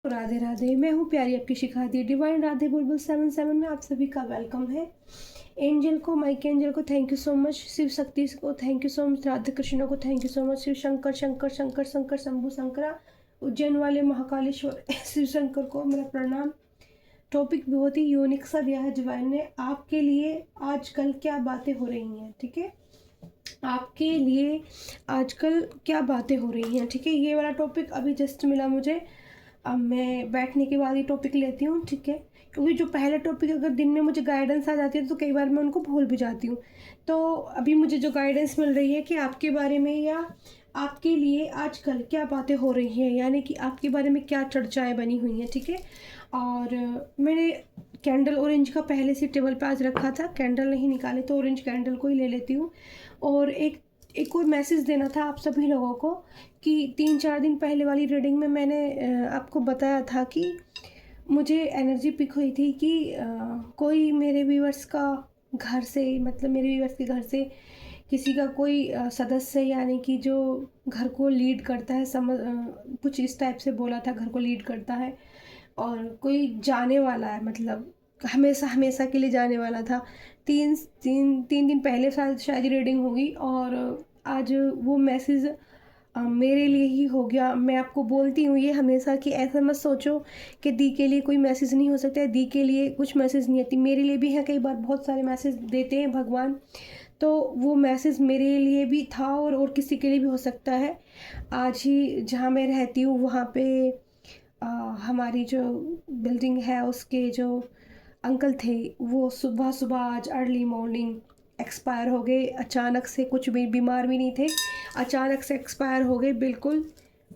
राधे राधे। मैं हूँ प्यारी आपकी शिखाती डिवाइन राधे बुलबुल 77 में आप सभी का वेलकम है। एंजल को, माइक एंजल को thank you so much, Shiv Shakti को thank you so much, Radhe Krishna को thank you so much, Shiv Shankar Shankar Shankar Shankar Shambhu Shankara, Ujjain वाले महाकालेश्वर शिव शंकर को मेरा प्रणाम। टॉपिक बहुत ही यूनिक सा दिया है डिवाइन ने आपके लिए। आजकल क्या बातें हो रही हैं, ठीक है, आपके लिए आजकल क्या बातें हो रही हैं, ठीक है। ये वाला टॉपिक अभी जस्ट मिला मुझे, अब मैं बैठने के बाद ये टॉपिक लेती हूँ, ठीक है। क्योंकि जो पहला टॉपिक अगर दिन में मुझे गाइडेंस आ जाती है तो कई बार मैं उनको भूल भी जाती हूँ। तो अभी मुझे जो गाइडेंस मिल रही है कि आपके बारे में या आपके लिए आजकल क्या बातें हो रही हैं, यानी कि आपके बारे में क्या चर्चाएं बनी हुई हैं, ठीक है। और मैंने कैंडल ऑरेंज का पहले से टेबल पे आज रखा था, कैंडल नहीं निकाले तो ऑरेंज कैंडल को ही ले लेती हूँ। और एक और मैसेज देना था आप सभी लोगों को कि 3-4 दिन पहले वाली रीडिंग में मैंने आपको बताया था कि मुझे एनर्जी पिक हुई थी कि कोई मेरे व्यूअर्स का घर से, मतलब मेरे व्यूअर्स के घर से किसी का कोई सदस्य, यानी कि जो घर को लीड करता है, कुछ इस टाइप से बोला था, घर को लीड करता है और कोई जाने वाला है, मतलब हमेशा हमेशा के लिए जाने वाला था। तीन दिन पहले शायद रीडिंग होगी और आज वो मैसेज मेरे लिए ही हो गया। मैं आपको बोलती हूँ ये हमेशा कि ऐसा मत सोचो कि दी के लिए कोई मैसेज नहीं हो सकता है, दी के लिए कुछ मैसेज नहीं आती, मेरे लिए भी है। कई बार बहुत सारे मैसेज देते हैं भगवान, तो वो मैसेज मेरे लिए भी था और किसी के लिए भी हो सकता है। आज ही जहाँ मैं रहती हूँ वहाँ पे हमारी जो बिल्डिंग है उसके जो अंकल थे वो सुबह सुबह आज अर्ली मॉर्निंग एक्सपायर हो गए अचानक से। कुछ भी बीमार भी नहीं थे, अचानक से एक्सपायर हो गए बिल्कुल।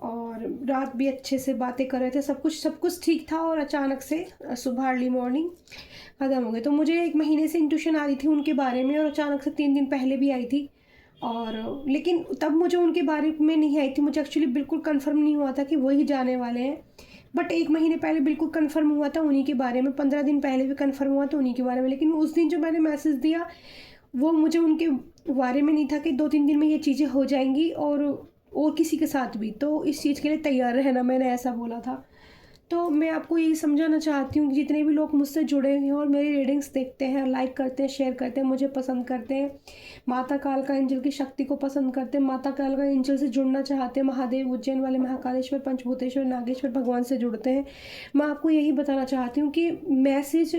और रात भी अच्छे से बातें कर रहे थे, सब कुछ ठीक था और अचानक से सुबह अर्ली मॉर्निंग ख़त्म हो गए। तो मुझे 1 महीने से इंट्यूशन आ रही थी उनके बारे में और अचानक से 3 दिन पहले भी आई थी। और लेकिन तब मुझे उनके बारे में नहीं आई थी, मुझे एक्चुअली बिल्कुल कंफर्म नहीं हुआ था कि वही जाने वाले हैं। बट 1 महीने पहले बिल्कुल कंफर्म हुआ था उन्हीं के बारे में, 15 दिन पहले भी कंफर्म हुआ था उन्हीं के बारे में। लेकिन उस दिन जो मैंने मैसेज दिया वो मुझे उनके बारे में नहीं था कि 2-3 दिन में ये चीज़ें हो जाएंगी और किसी के साथ भी, तो इस चीज़ के लिए तैयार रहना, मैंने ऐसा बोला था। तो मैं आपको यही समझाना चाहती हूँ कि जितने भी लोग मुझसे जुड़े हुए हैं और मेरी रीडिंग्स देखते हैं, लाइक करते हैं, शेयर करते हैं, मुझे पसंद करते हैं, माता कालका एंजल की शक्ति को पसंद करते हैं, माता कालका एंजल से जुड़ना चाहते हैं, महादेव, उज्जैन वाले महाकालेश्वर, पंचभूतेश्वर, नागेश्वर भगवान से जुड़ते हैं, मैं आपको यही बताना चाहती हूँ कि मैसेज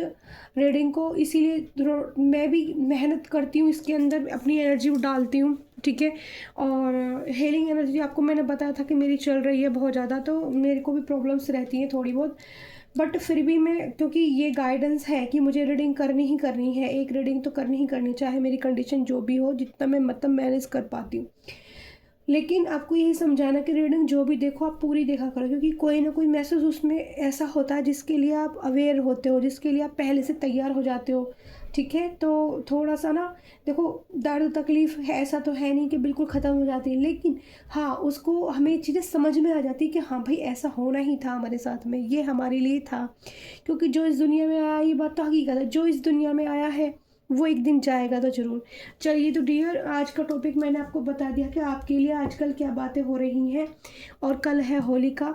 रीडिंग को इसीलिए मैं भी मेहनत करती हूँ, इसके अंदर अपनी एनर्जी डालती हूँ, ठीक है। और हीलिंग एनर्जी आपको मैंने बताया था कि मेरी चल रही है बहुत ज़्यादा, तो मेरे को भी प्रॉब्लम्स रहती हैं थोड़ी बहुत। बट फिर भी मैं, क्योंकि ये गाइडेंस है कि मुझे रीडिंग करनी ही करनी है, एक रीडिंग तो करनी ही करनी, चाहे मेरी कंडीशन जो भी हो, जितना मैं मतलब मैनेज कर पाती हूँ। लेकिन आपको यही समझाना कि रीडिंग जो भी देखो आप पूरी देखा करो, क्योंकि कोई ना कोई मैसेज उसमें ऐसा होता है जिसके लिए आप अवेयर होते हो, जिसके लिए आप पहले से तैयार हो जाते हो, ठीक है। तो थोड़ा सा ना देखो, दर्द तकलीफ़ है ऐसा तो है नहीं कि बिल्कुल ख़त्म हो जाती है, लेकिन हाँ उसको हमें चीज़ें समझ में आ जाती है कि हाँ भाई ऐसा होना ही था हमारे साथ में, ये हमारे लिए था। क्योंकि जो इस दुनिया में आया, ये बात तो हकीकत है, जो इस दुनिया में आया है वो एक दिन जाएगा तो ज़रूर। चलिए तो डियर, आज का टॉपिक मैंने आपको बता दिया कि आपके लिए आजकल क्या बातें हो रही हैं। और कल है होली का,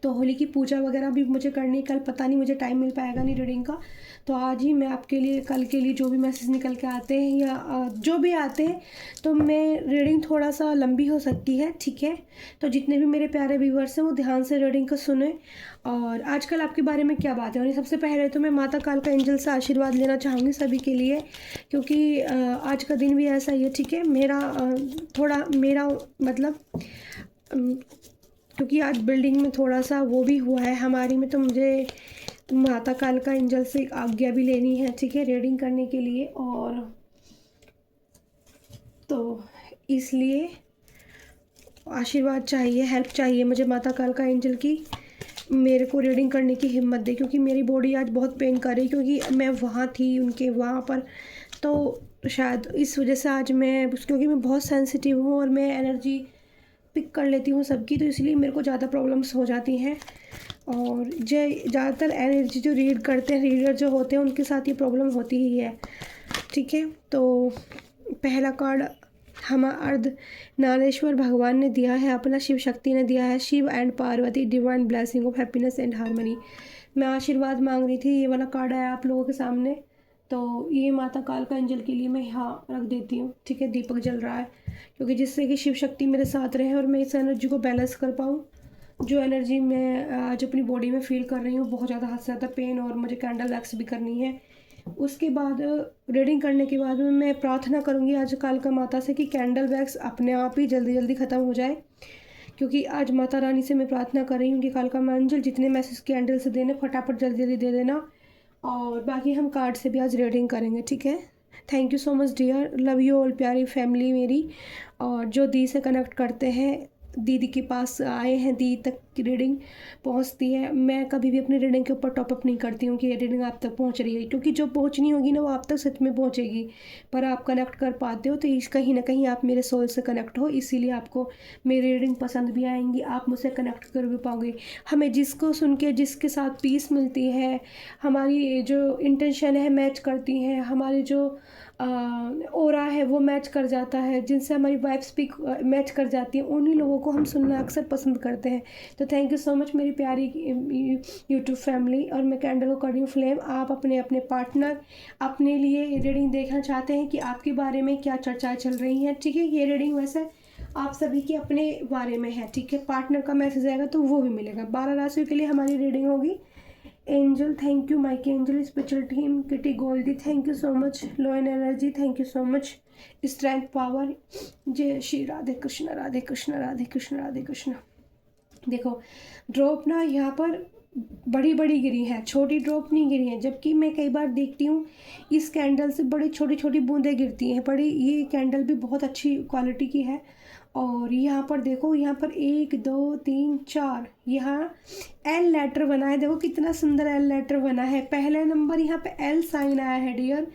तो होली की पूजा वगैरह भी मुझे करनी, कल पता नहीं मुझे टाइम मिल पाएगा नहीं रीडिंग का, तो आज ही मैं आपके लिए, कल के लिए जो भी मैसेज निकल के आते हैं या जो भी आते हैं, तो मैं रीडिंग थोड़ा सा लंबी हो सकती है, ठीक है। तो जितने भी मेरे प्यारे व्यूवर्स हैं वो ध्यान से रीडिंग को सुने। और आजकल आपके बारे में क्या बात है, और सबसे पहले तो मैं माता कालका एंजल से आशीर्वाद लेना चाहूँगी सभी के लिए, क्योंकि आज का दिन भी ऐसा ही है, ठीक है। थोड़ा मेरा मतलब क्योंकि आज बिल्डिंग में थोड़ा सा वो भी हुआ है हमारी में, तो मुझे माता कालका एंजल से एक आज्ञा भी लेनी है, ठीक है, रीडिंग करने के लिए। और तो इसलिए आशीर्वाद चाहिए, हेल्प चाहिए मुझे माता कालका एंजल की, मेरे को रीडिंग करने की हिम्मत दे, क्योंकि मेरी बॉडी आज बहुत पेन कर रही, क्योंकि मैं वहाँ थी उनके वहाँ पर, तो शायद इस वजह से आज मैं, क्योंकि मैं बहुत सेंसिटिव हूँ और मैं एनर्जी पिक कर लेती हूँ सबकी, तो इसलिए मेरे को ज़्यादा प्रॉब्लम्स हो जाती हैं। और ज़्यादातर एनर्जी जो रीड करते हैं, रीडर जो होते हैं, उनके साथ ये प्रॉब्लम होती ही है, ठीक है। तो पहला कार्ड हमारा अर्ध नारेश्वर भगवान ने दिया है, अपना शिव शक्ति ने दिया है, Shiv and Parvati divine blessing of happiness and harmony. मैं आशीर्वाद मांग रही थी, ये वाला कार्ड आया आप लोगों के सामने, तो ये माता कालका एंजल के लिए मैं यहाँ रख देती हूँ, ठीक है। दीपक जल रहा है क्योंकि जिससे कि शिव शक्ति मेरे साथ रहे और मैं इस एनर्जी को बैलेंस कर पाऊँ। जो एनर्जी मैं आज अपनी बॉडी में फील कर रही हूँ, बहुत ज़्यादा हद से ज़्यादा पेन, और मुझे कैंडल वैक्स भी करनी है। उसके बाद रीडिंग करने के बाद में मैं प्रार्थना करूँगी आज कालका माता से कि कैंडल वैक्स अपने आप ही जल्दी जल्दी ख़त्म हो जाए, क्योंकि आज माता रानी से मैं प्रार्थना कर रही हूँ कि कालका मंजल जितने मैसेज कैंडल से देने फटाफट जल्दी जल्दी दे देना, और बाकी हम कार्ड से भी आज रीडिंग करेंगे, ठीक है। Thank you so much dear, love you all प्यारी फैमिली मेरी। और जो दी से कनेक्ट करते हैं, दीदी के पास आए हैं, दी तक की रीडिंग पहुंचती है। मैं कभी भी अपनी रीडिंग के ऊपर टॉपअप नहीं करती हूँ कि ये रीडिंग आप तक पहुंच रही है, क्योंकि जो पहुंचनी होगी ना वो आप तक सच में पहुंचेगी, पर आप कनेक्ट कर पाते हो तो इस कहीं ना कहीं आप मेरे सोल से कनेक्ट हो, इसीलिए आपको मेरी रीडिंग पसंद भी आएंगी, आप मुझसे कनेक्ट कर भी पाओगे। हमें जिसको सुन के जिसके साथ पीस मिलती है, हमारी जो इंटेंशन है मैच करती हैं, हमारी जो ओरा है वो मैच कर जाता है, जिनसे हमारी वाइब्स भी मैच कर जाती हैं, उन्हीं लोगों को हम सुनना अक्सर पसंद करते हैं। तो थैंक यू सो मच मेरी प्यारी यूट्यूब फैमिली। और मैं कैंडल को कर रही हूँ फ्लेम। आप अपने अपने पार्टनर अपने लिए रीडिंग देखना चाहते हैं कि आपके बारे में क्या चर्चाएं चल रही हैं, ठीक है। ये रीडिंग वैसे आप सभी के अपने बारे में है, ठीक है। पार्टनर का मैसेज आएगा तो वो भी मिलेगा। 12 राशियों के लिए हमारी रीडिंग होगी। Angel thank you, Mike angel spiritual team, Kitty Goldie thank you so much, लोएन energy thank you so much, strength power, जय श्री राधे कृष्ण राधे कृष्ण राधे कृष्ण राधे कृष्ण। देखो ड्रॉप ना यहाँ पर बड़ी बड़ी गिरी है, छोटी ड्रॉप नहीं गिरी है, जबकि मैं कई बार देखती हूँ इस कैंडल से बड़ी छोटी छोटी बूंदें गिरती हैं। बड़ी ये कैंडल भी बहुत अच्छी क्वालिटी की है। और यहाँ पर देखो, यहाँ पर 1 2 3 4 यहाँ एल लेटर बना है, देखो कितना सुंदर एल लेटर बना है। पहले नंबर यहाँ पे एल साइन आया है डियर,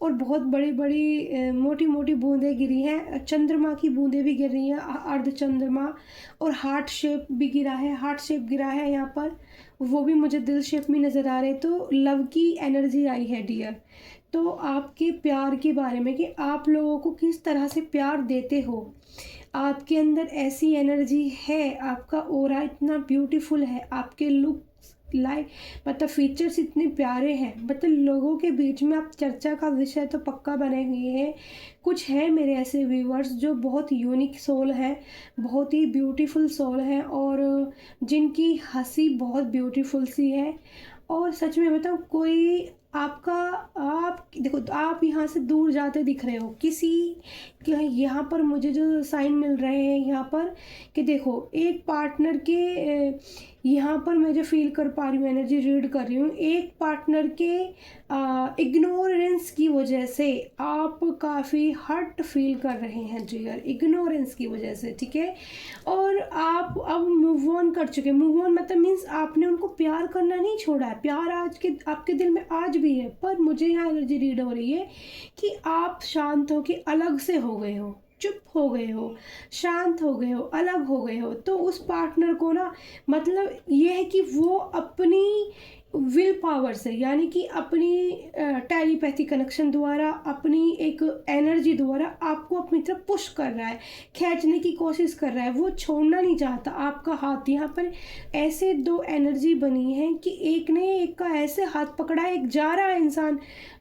और बहुत बड़ी बड़ी मोटी मोटी बूंदें गिरी हैं, चंद्रमा की बूंदें भी गिर रही हैं, अर्ध चंद्रमा, और हार्ट शेप भी गिरा है, हार्ट शेप गिरा है यहाँ पर, वो भी मुझे दिल शेप में नज़र आ रहे। तो लव की एनर्जी आई है डियर। तो आपके प्यार के बारे में कि आप लोगों को किस तरह से प्यार देते हो, आपके अंदर ऐसी एनर्जी है, आपका ओरा इतना ब्यूटीफुल है, आपके लुक लाइक मतलब फीचर्स इतने प्यारे हैं, मतलब लोगों के बीच में आप चर्चा का विषय तो पक्का बने हुए हैं। कुछ है मेरे ऐसे व्यूवर्स जो बहुत यूनिक सोल है, बहुत ही ब्यूटीफुल सोल है, और जिनकी हंसी बहुत ब्यूटीफुल सी है। और सच में बताऊँ, कोई आपका आप देखो आप यहाँ से दूर जाते दिख रहे हो किसी कि यहाँ पर मुझे जो साइन मिल रहे हैं यहाँ पर कि देखो एक पार्टनर के यहाँ पर मैं जो फील कर पा रही हूँ, एनर्जी रीड कर रही हूँ, एक पार्टनर के इग्नोरेंस की वजह से आप काफ़ी हर्ट फील कर रहे हैं डियर, इग्नोरेंस की वजह से, ठीक है। और आप अब मूव ऑन कर चुके, मूव ऑन मतलब मीन्स आपने उनको प्यार करना नहीं छोड़ा है, प्यार आज के आपके दिल में आज भी है, पर मुझे यहाँ एनर्जी रीड हो रही है कि आप शांत हो के अलग से हो गए हो, चुप हो गए हो, शांत हो गए हो, अलग हो गए हो। तो उस पार्टनर को ना मतलब ये है कि वो अपनी विल पावर से, यानी कि अपनी टेलीपैथी कनेक्शन द्वारा, अपनी एक एनर्जी द्वारा आपको अपनी तरफ पुश कर रहा है, खींचने की कोशिश कर रहा है, वो छोड़ना नहीं चाहता आपका हाथ। यहाँ पर ऐसे दो एनर्जी बनी है कि एक ने एक का ऐसे हाथ पकड़ा है, एक जा रहा है इंसान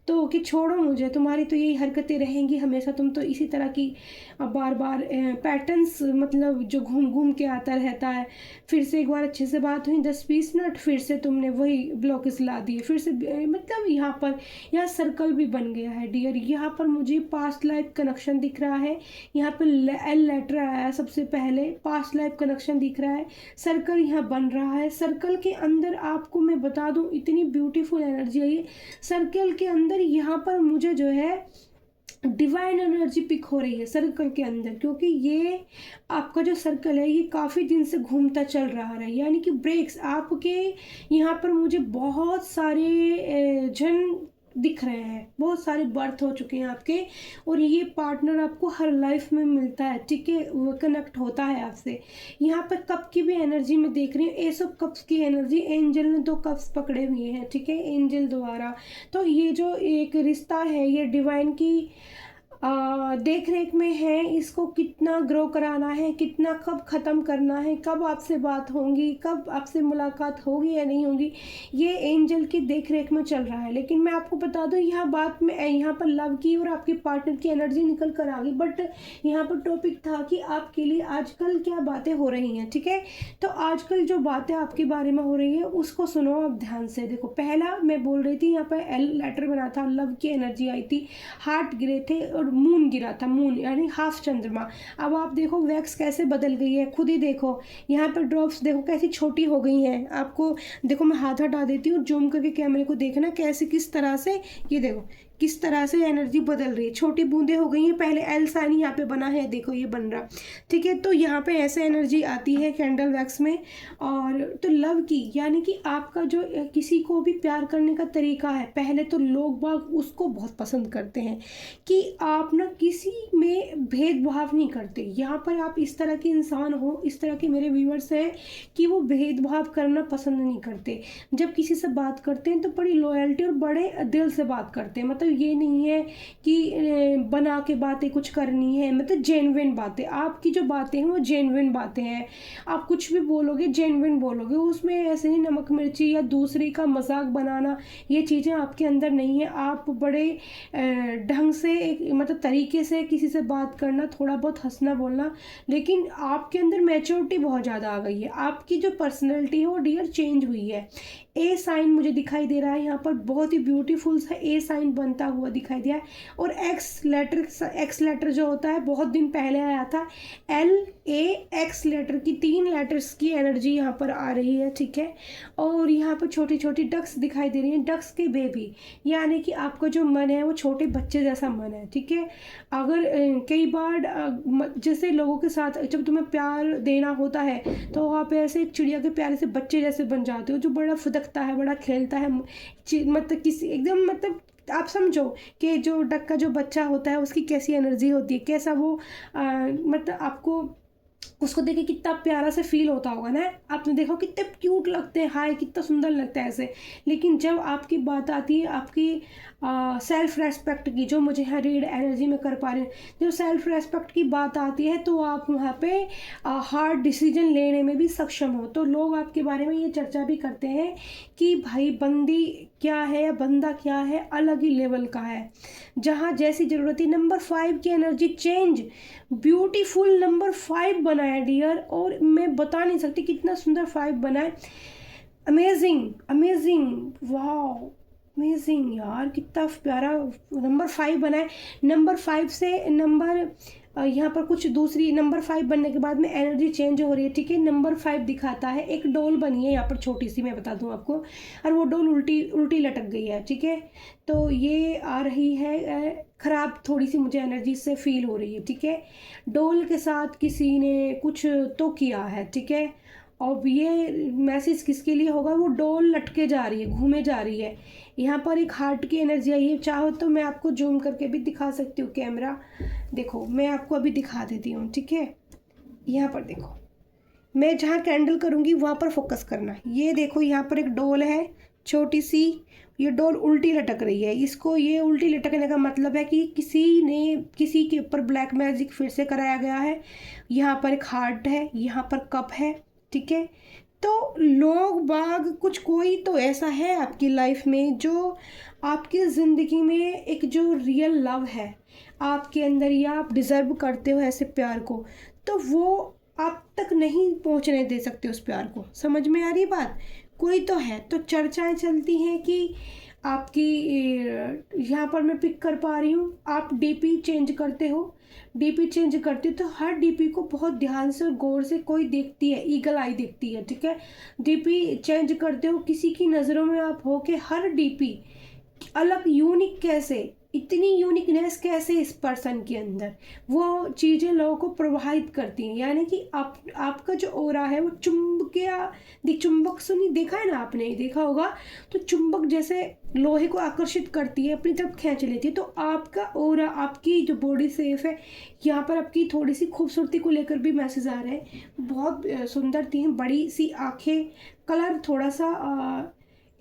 तो कि छोड़ो मुझे, तुम्हारी तो यही हरकतें रहेंगी हमेशा, तुम तो इसी तरह की बार बार पैटर्न्स मतलब जो घूम घूम के आता रहता है। फिर से एक बार अच्छे से बात हुई 10-20 मिनट, फिर से तुमने वही ब्लॉकेज ला दिए, फिर से मतलब यहाँ सर्कल भी बन गया है डियर। यहाँ पर मुझे पास्ट लाइफ कनेक्शन दिख रहा है, यहाँ पर एल लेटर आया सबसे पहले, पास्ट लाइफ कनेक्शन दिख रहा है, सर्कल यहाँ बन रहा है। सर्कल के अंदर आपको मैं बता दूँ इतनी ब्यूटीफुल एनर्जी है ये सर्कल के अंदर। यहाँ पर मुझे जो है डिवाइन एनर्जी पिक हो रही है सर्कल के अंदर, क्योंकि ये आपका जो सर्कल है ये काफ़ी दिन से घूमता चल रहा है, यानी कि ब्रेक्स आपके यहाँ पर मुझे बहुत सारे जन दिख रहे हैं, बहुत सारे बर्थ हो चुके हैं आपके, और ये पार्टनर आपको हर लाइफ में मिलता है, ठीक है, वो कनेक्ट होता है आपसे। यहाँ पर कप की भी एनर्जी में देख रही हूँ, एस ऑफ कप्स की एनर्जी, एंजल ने 2 कप्स पकड़े हुए हैं, ठीक है, एंजल द्वारा। तो ये जो एक रिश्ता है ये डिवाइन की देख रेख में है, इसको कितना ग्रो कराना है, कितना कब ख़त्म करना है, कब आपसे बात होंगी, कब आपसे मुलाकात होगी या नहीं होगी, ये एंजल की देख रेख में चल रहा है। लेकिन मैं आपको बता दूं, यहाँ बात में यहाँ पर लव की और आपके पार्टनर की एनर्जी निकल कर आ गई, बट यहाँ पर टॉपिक था कि आपके लिए आजकल क्या बातें हो रही हैं। ठीक है, तो आजकल जो बातें आपके बारे में हो रही है उसको सुनो आप ध्यान से। देखो, पहला मैं बोल रही थी, यहाँ पर एल लेटर बना था, लव की एनर्जी आई थी, हार्ट गिरे थे और मून गिरा था, मून यानी हाफ चंद्रमा। अब आप देखो वैक्स कैसे बदल गई है, खुद ही देखो, यहाँ पर ड्रॉप्स देखो कैसी छोटी हो गई हैं। आपको देखो, मैं हाथ हटा देती हूँ, जूम करके कैमरे को देखना कैसे, किस तरह से, ये देखो किस तरह से एनर्जी बदल रही है, छोटी बूंदें हो गई हैं। पहले एल साइन यहाँ पे बना है, देखो ये बन रहा। ठीक है, तो यहाँ पे ऐसे एनर्जी आती है कैंडल वैक्स में। और तो लव की यानी कि आपका जो किसी को भी प्यार करने का तरीका है, पहले तो लोग बाग उसको बहुत पसंद करते हैं कि आप ना किसी में भेदभाव नहीं करते। यहाँ पर आप इस तरह के इंसान हो, इस तरह के मेरे व्यूअर्स हैं कि वो भेदभाव करना पसंद नहीं करते। जब किसी से बात करते हैं तो बड़ी लॉयल्टी और बड़े दिल से बात करते हैं। मतलब ये नहीं है कि बना के बातें कुछ करनी है, मतलब जेन्युइन बातें, आपकी जो बातें हैं वो जेन्युइन बातें हैं। आप कुछ भी बोलोगे जेन्युइन बोलोगे, उसमें ऐसे नहीं नमक मिर्ची या दूसरे का मजाक बनाना, ये चीज़ें आपके अंदर नहीं है। आप बड़े ढंग से एक मतलब तरीके से किसी से बात करना, थोड़ा बहुत हंसना बोलना, लेकिन आपके अंदर मैच्योरिटी बहुत ज़्यादा आ गई है। आपकी जो पर्सनैलिटी है वो डियर चेंज हुई है। ए साइन मुझे दिखाई दे रहा है यहाँ पर, बहुत ही ब्यूटीफुल सा ए साइन बनता हुआ दिखाई दिया है। और एक्स लेटर जो होता है बहुत दिन पहले आया था, एल ए एक्स लेटर की 3 लेटर्स की एनर्जी यहाँ पर आ रही है। ठीक है, और यहाँ पर छोटी छोटी डक्स दिखाई दे रही हैं, डक्स के बेबी, यानी कि आपका जो मन है वो छोटे बच्चे जैसा मन है। ठीक है, अगर कई बार जैसे लोगों के साथ जब तुम्हें प्यार देना होता है तो आप ऐसे एक चिड़िया के प्यारे से बच्चे जैसे बन जाते हो, जो बड़ा फुदकता है, बड़ा खेलता है, मतलब किसी एकदम मतलब आप समझो कि जो डक का जो बच्चा होता है उसकी कैसी एनर्जी होती है, कैसा वो मतलब आपको उसको देखे कितना प्यारा से फील होता होगा ना। आपने देखो कितने क्यूट लगते हैं, हाय कितना सुंदर लगता है ऐसे। लेकिन जब आपकी बात आती है आपकी सेल्फ रेस्पेक्ट की, जो मुझे यहाँ रीड एनर्जी में कर पा रहे हैं, जब सेल्फ रेस्पेक्ट की बात आती है तो आप वहाँ पे हार्ड डिसीजन लेने में भी सक्षम हो। तो लोग आपके बारे में ये चर्चा भी करते हैं कि भाई बंदी क्या है या बंदा क्या है, अलग ही लेवल का है, जहाँ जैसी ज़रूरत है। नंबर 5 की एनर्जी चेंज, ब्यूटीफुल नंबर 5 बना है डियर, और मैं बता नहीं सकती कितना सुंदर 5 बना है। अमेजिंग अमेजिंग, वाह अमेजिंग यार, कितना प्यारा नंबर 5 बना है। नंबर 5 से नंबर यहाँ पर कुछ दूसरी नंबर 5 बनने के बाद में एनर्जी चेंज हो रही है। ठीक है, नंबर 5 दिखाता है, एक डोल बनी है यहाँ पर छोटी सी, मैं बता दूँ आपको, और वो डोल उल्टी लटक गई है। ठीक है, तो ये आ रही है ख़राब, थोड़ी सी मुझे एनर्जी से फील हो रही है। ठीक है, डोल के साथ किसी ने कुछ तो किया है। ठीक है, और ये मैसेज किसके लिए होगा, वो डोल लटके जा रही है, घूमे जा रही है। यहाँ पर एक हार्ट की एनर्जी आई है, चाहो तो मैं आपको जूम करके भी दिखा सकती हूँ, कैमरा देखो मैं आपको अभी दिखा देती हूँ। ठीक है, यहाँ पर देखो, मैं जहाँ कैंडल करूँगी वहाँ पर फोकस करना। ये देखो यहाँ पर एक डोल है छोटी सी, ये डोल उल्टी लटक रही है। इसको ये उल्टी लटकने का मतलब है कि किसी ने किसी के ऊपर ब्लैक मैजिक फिर से कराया गया है। यहाँ पर एक हार्ट है, यहाँ पर कप है। ठीक है, तो लोग बाग कुछ कोई तो ऐसा है आपकी लाइफ में जो आपकी ज़िंदगी में एक जो रियल लव है आपके अंदर, या आप डिज़र्व करते हो ऐसे प्यार को, तो वो आप तक नहीं पहुंचने दे सकते उस प्यार को। समझ में आ रही बात, कोई तो है। तो चर्चाएं चलती हैं कि आपकी यहाँ पर मैं पिक कर पा रही हूँ, आप डीपी चेंज करते हो, डीपी चेंज करते हो तो हर डीपी को बहुत ध्यान से और गौर से कोई देखती है, ईगल आई देखती है। ठीक है, डीपी चेंज करते हो, किसी की नज़रों में आप हो के हर डीपी अलग, यूनिक कैसे, इतनी यूनिकनेस कैसे इस पर्सन के अंदर, वो चीज़ें लोगों को प्रभावित करती हैं। यानी कि आपका जो ऑरा है वो चुंबक सुनी, देखा है ना आपने, देखा होगा, तो चुंबक जैसे लोहे को आकर्षित करती है, अपनी तरफ खींच लेती है। तो आपका ऑरा, आपकी जो बॉडी सेफ है, यहाँ पर आपकी थोड़ी सी खूबसूरती को लेकर भी मैसेज आ रहे हैं। बहुत सुंदर थी, बड़ी सी आँखें, कलर थोड़ा सा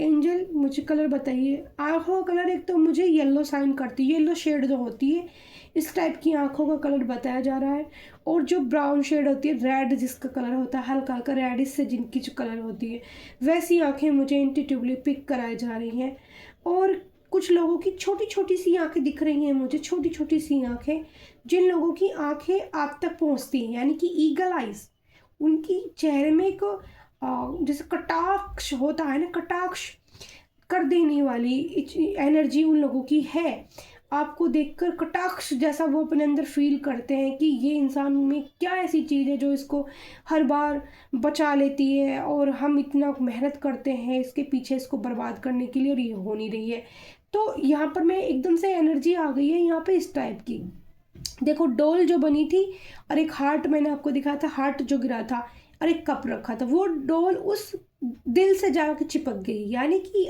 एंजल मुझे कलर बताइए। आँखों का कलर एक तो मुझे येलो साइन करती है, येलो शेड जो होती है इस टाइप की आँखों का कलर बताया जा रहा है। और जो ब्राउन शेड होती है, रेड जिसका कलर होता है, हल्का हल्का रेडिश से जिनकी जो कलर होती है, वैसी आँखें मुझे इंट्यूटिवली पिक कराई जा रही हैं। और कुछ लोगों की छोटी छोटी सी आँखें दिख रही हैं मुझे, छोटी छोटी सी आँखें, जिन लोगों की आँखें आप तक पहुँचती हैं, यानी कि ईगल आइज, उनकी चेहरे में एक जैसे कटाक्ष होता है ना, कटाक्ष कर देने वाली एनर्जी उन लोगों की है। आपको देखकर कटाक्ष जैसा वो अपने अंदर फील करते हैं कि ये इंसान में क्या ऐसी चीज़ है जो इसको हर बार बचा लेती है, और हम इतना मेहनत करते हैं इसके पीछे इसको बर्बाद करने के लिए और ये हो नहीं रही है। तो यहाँ पर मैं एकदम से एनर्जी आ गई है यहाँ पे इस टाइप की। देखो डोल जो बनी थी और एक हार्ट मैंने आपको दिखाया था, हार्ट जो गिरा था और एक कप रखा था, वो डोल उस दिल से जाके चिपक गई। यानी कि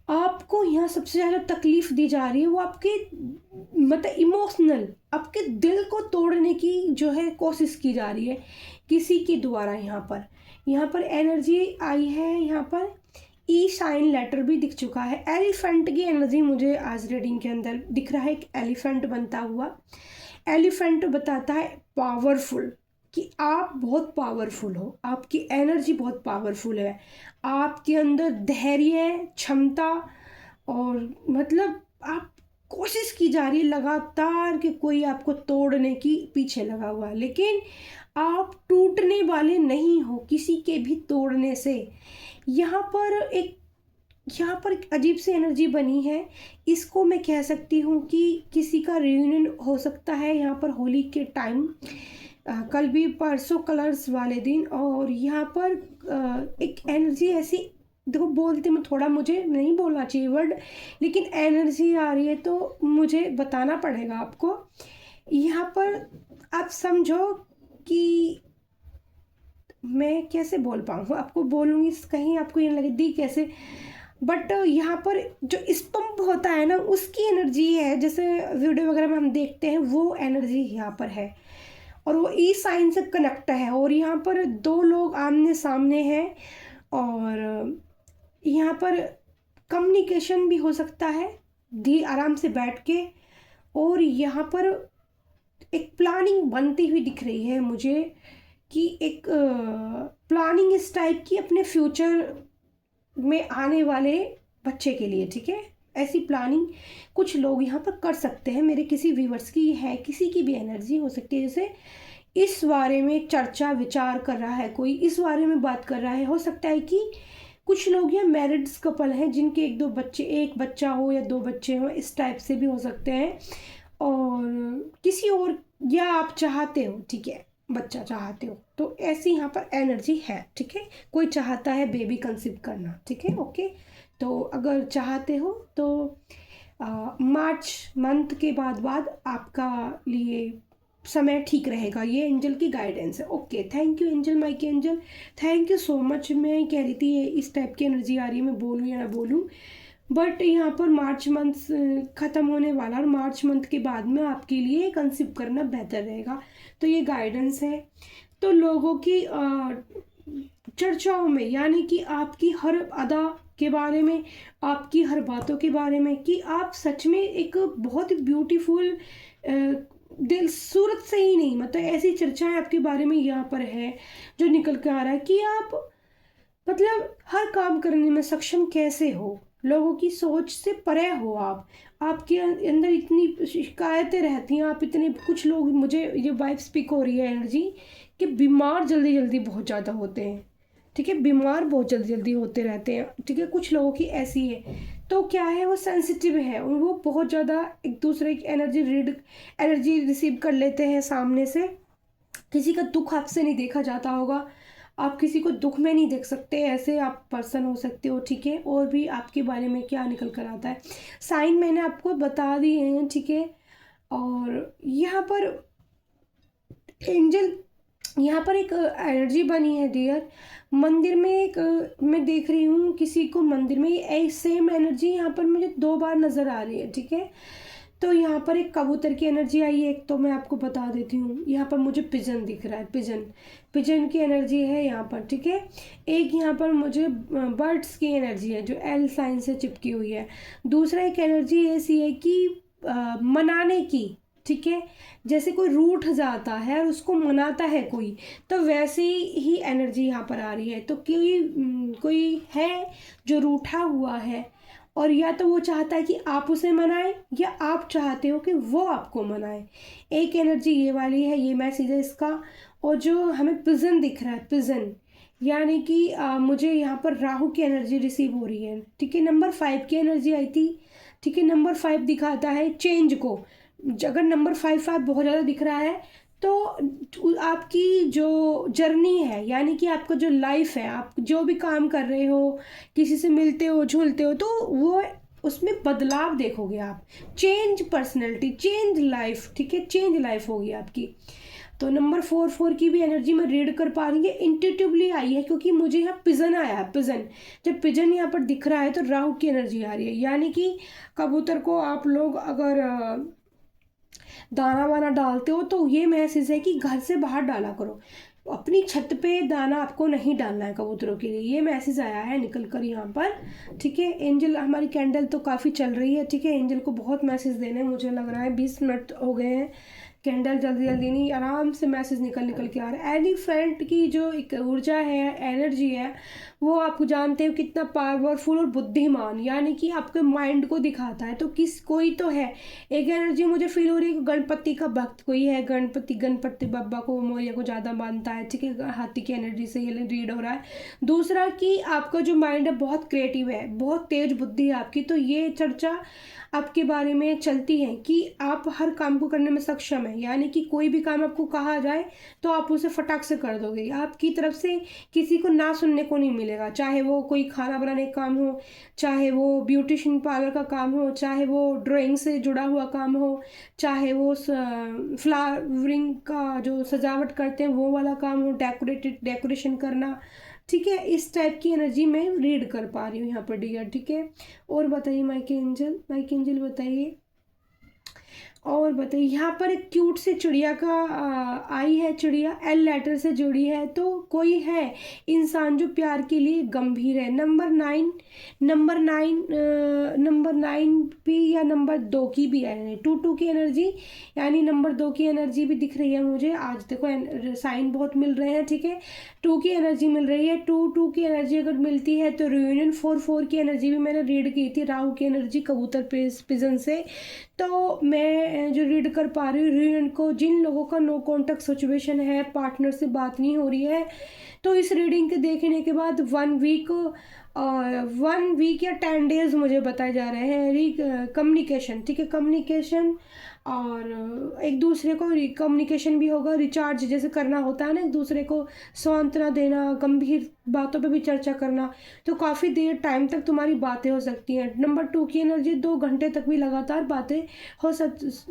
आपको यहाँ सबसे ज़्यादा तकलीफ दी जा रही है वो आपके मतलब इमोशनल, आपके दिल को तोड़ने की जो है कोशिश की जा रही है किसी के द्वारा। यहाँ पर एनर्जी आई है, यहाँ पर ई साइन लेटर भी दिख चुका है। एलिफेंट की एनर्जी मुझे आज रीडिंग के अंदर दिख रहा है, एक एलिफेंट बनता हुआ। एलिफेंट बताता है पावरफुल, कि आप बहुत पावरफुल हो, आपकी एनर्जी बहुत पावरफुल है, आपके अंदर धैर्य, क्षमता, और मतलब आप कोशिश की जा रही है लगातार कि कोई आपको तोड़ने की पीछे लगा हुआ है, लेकिन आप टूटने वाले नहीं हो किसी के भी तोड़ने से। यहाँ पर एक अजीब सी एनर्जी बनी है, इसको मैं कह सकती हूँ कि किसी का रियूनियन हो सकता है यहाँ पर होली के टाइम, कल भी परसों कलर्स वाले दिन। और यहाँ पर एक एनर्जी ऐसी, देखो बोलते में थोड़ा मुझे नहीं बोलना चाहिए वर्ड, लेकिन एनर्जी आ रही है तो मुझे बताना पड़ेगा आपको। यहाँ पर आप समझो कि मैं कैसे बोल पाऊँ, आपको बोलूँगी कहीं आपको ये लगे दी कैसे, बट यहाँ पर जो स्पंप होता है ना उसकी एनर्जी है, जैसे वीडियो वगैरह में हम देखते हैं वो एनर्जी यहाँ पर है, और वो ई साइन से कनेक्ट है। और यहाँ पर दो लोग आमने सामने हैं, और यहाँ पर कम्युनिकेशन भी हो सकता है आराम से बैठ के। और यहाँ पर एक प्लानिंग बनती हुई दिख रही है मुझे, कि एक प्लानिंग इस टाइप की अपने फ्यूचर में आने वाले बच्चे के लिए, ठीक है, ऐसी प्लानिंग कुछ लोग यहाँ पर कर सकते हैं। मेरे किसी व्यूवर्स की है, किसी की भी एनर्जी हो सकती है, जैसे इस बारे में चर्चा विचार कर रहा है, कोई इस बारे में बात कर रहा है। हो सकता है कि कुछ लोग यहाँ मैरिड कपल हैं जिनके एक दो बच्चे, एक बच्चा हो या दो बच्चे हो, इस टाइप से भी हो सकते हैं। और किसी और, या आप चाहते हो, ठीक है, बच्चा चाहते हो, तो ऐसी यहाँ पर एनर्जी है, ठीक है। कोई चाहता है बेबी कंसीव करना, ठीक है, ओके। तो अगर चाहते हो तो मार्च मंथ के बाद आपका लिए समय ठीक रहेगा, ये एंजल की गाइडेंस है। Okay, thank you angel, Mike angel, thank you so much. मैं कह रही थी इस टाइप की एनर्जी आ रही है, मैं बोलूँ या ना बोलूँ, बट यहाँ पर मार्च मंथ ख़त्म होने वाला, और मार्च मंथ के बाद में आपके लिए कंसीव करना बेहतर रहेगा, तो ये गाइडेंस है। तो लोगों की चर्चाओं में, यानी कि आपकी हर अदा के बारे में, आपकी हर बातों के बारे में, कि आप सच में एक बहुत ही ब्यूटीफुल दिल सूरत से ही नहीं, मतलब ऐसी चर्चाएं आपके बारे में यहाँ पर है जो निकल के आ रहा है कि आप मतलब हर काम करने में सक्षम कैसे हो, लोगों की सोच से परे हो आप, आपके अंदर इतनी शिकायतें रहती हैं, आप इतने, कुछ लोग, मुझे ये वाइब स्पीक हो रही है एनर्जी कि बीमार जल्दी जल्दी बहुत ज़्यादा होते हैं, ठीक है, बीमार बहुत जल्दी जल्दी होते रहते हैं, ठीक है, कुछ लोगों की ऐसी है। तो क्या है, वो सेंसिटिव है, वो बहुत ज़्यादा एक दूसरे की एनर्जी रिसीव कर लेते हैं सामने से। किसी का दुख आपसे नहीं देखा जाता होगा, आप किसी को दुख में नहीं देख सकते, ऐसे आप पर्सन हो सकते हो, ठीक है। और भी आपके बारे में क्या निकल कर आता है, साइन मैंने आपको बता दिए हैं, ठीक है। और यहाँ पर एंजल, यहाँ पर एक एनर्जी बनी है डियर, मंदिर में एक मैं देख रही हूँ किसी को मंदिर में, सेम एनर्जी यहाँ पर मुझे 2 बार नज़र आ रही है, ठीक है। तो यहाँ पर एक कबूतर की एनर्जी आई है, एक तो मैं आपको बता देती हूँ। यहाँ पर मुझे पिजन दिख रहा है, पिजन की एनर्जी है यहाँ पर, ठीक है। एक यहाँ पर मुझे बर्ड्स की एनर्जी है जो एल साइन से चिपकी हुई है। दूसरा एक एनर्जी ऐसी है कि मनाने की, ठीक है, जैसे कोई रूठ जाता है और उसको मनाता है कोई, तो वैसी ही एनर्जी यहाँ पर आ रही है। तो कोई है जो रूठा हुआ है और या तो वो चाहता है कि आप उसे मनाएं या आप चाहते हो कि वो आपको मनाए। एक एनर्जी ये वाली है, ये मैसेज है इसका। और जो हमें पिजन दिख रहा है, पिजन यानी कि मुझे यहाँ पर राहु की एनर्जी रिसीव हो रही है, ठीक है। नंबर 5 की एनर्जी आई थी, ठीक है। नंबर 5 दिखाता है चेंज को। अगर नंबर 5 बहुत ज़्यादा दिख रहा है तो आपकी जो जर्नी है, यानी कि आपका जो लाइफ है, आप जो भी काम कर रहे हो, किसी से मिलते हो झूलते हो, तो वो उसमें बदलाव देखोगे आप। चेंज पर्सनैलिटी, चेंज लाइफ, ठीक है, चेंज लाइफ होगी आपकी। तो नंबर 4 की भी एनर्जी मैं रीड कर पा रही है, इंट्यूटिवली आई है, क्योंकि मुझे यहाँ पिजन आया है। पिजन, जब पिजन यहाँ पर दिख रहा है तो राहु की एनर्जी आ रही है, यानी कि कबूतर को आप लोग अगर दाना वाना डालते हो तो ये मैसेज है कि घर से बाहर डाला करो, अपनी छत पे दाना आपको नहीं डालना है कबूतरों के लिए। ये मैसेज आया है निकल कर यहाँ पर, ठीक है। एंजल, हमारी कैंडल तो काफ़ी चल रही है, ठीक है। एंजल को बहुत मैसेज देने हैं, मुझे लग रहा है 20 मिनट हो गए हैं। कैंडल जल्दी जल्दी नहीं, आराम से मैसेज निकल के आ रहा है। एलिफेंट की जो एक ऊर्जा है, एनर्जी है, वो आप जानते हो कितना पावरफुल और बुद्धिमान, यानी कि आपके माइंड को दिखाता है। तो कोई तो है। एक एनर्जी मुझे फील हो रही है कि गणपति का भक्त कोई है, गणपति बप्पा को, मोरिया को ज़्यादा मानता है, ठीक है। हाथी की एनर्जी से ये रीड हो रहा है। दूसरा कि आपका जो माइंड है बहुत क्रिएटिव है, बहुत तेज बुद्धि है आपकी। तो ये चर्चा आपके बारे में चलती है कि आप हर काम को करने में सक्षम है, यानी कि कोई भी काम आपको कहा जाए तो आप उसे फटाक से कर दोगे। आपकी तरफ से किसी को ना सुनने को नहीं मिलेगा, चाहे वो कोई खाना बनाने का काम हो, चाहे वो ब्यूटिशियन पार्लर का काम हो, चाहे वो ड्राइंग से जुड़ा हुआ काम हो, चाहे वो फ्लावरिंग का जो सजावट करते हैं वो वाला काम हो, डेकोरेशन करना, ठीक है। इस टाइप की एनर्जी मैं रीड कर पा रही हूँ यहाँ पर डियर, ठीक है। और बताइए माइके एंजल बताइए, और बताइए। यहाँ पर एक क्यूट से चिड़िया का आई है, चिड़िया एल लेटर से जुड़ी है। तो कोई है इंसान जो प्यार के लिए गंभीर है। नंबर 9 भी या नंबर 2 की भी है, 2 की एनर्जी, यानी नंबर 2 की एनर्जी भी दिख रही है मुझे। आज देखो साइन बहुत मिल रहे हैं, ठीक है। 2 की एनर्जी मिल रही है। 2 की एनर्जी अगर मिलती है तो रियूनियन। 4 की एनर्जी भी मैंने रीड की थी, राहु की एनर्जी कबूतर पिजन से। तो मैं जो रीड कर पा रही हूँ रियूनियन को, जिन लोगों का नो कॉन्टेक्ट सिचुएशन है, पार्टनर से बात नहीं हो रही है, तो इस रीडिंग के देखने के बाद 1 वीक या 10 डेज मुझे बताए जा रहे हैं कम्युनिकेशन, ठीक है। कम्युनिकेशन और एक दूसरे को कम्युनिकेशन भी होगा, रिचार्ज जैसे करना होता है ना, एक दूसरे को सांत्वना देना, गंभीर बातों पे भी चर्चा करना। तो काफ़ी देर टाइम तक तुम्हारी बातें हो सकती हैं। नंबर 2 की एनर्जी 2 घंटे तक भी लगातार बातें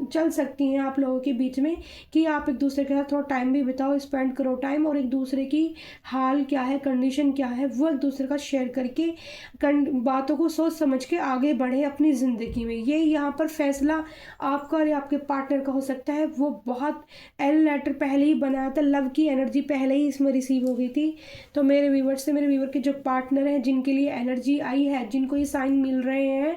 चल सकती हैं आप लोगों के बीच में, कि आप एक दूसरे के साथ थोड़ा टाइम भी बिताओ, स्पेंड करो टाइम, और एक दूसरे की हाल क्या है, कंडीशन क्या है, वो एक दूसरे का शेयर करके बातों को सोच समझ के आगे बढ़े अपनी ज़िंदगी में। ये यहाँ पर फैसला आपका और आपके पार्टनर का हो सकता है। वो बहुत एल लेटर पहले ही बनाया था, लव की एनर्जी पहले ही इसमें रिसीव हो गई थी। तो मेरे व्यूवर के जो पार्टनर हैं, जिनके लिए एनर्जी आई है, जिनको ये साइन मिल रहे हैं,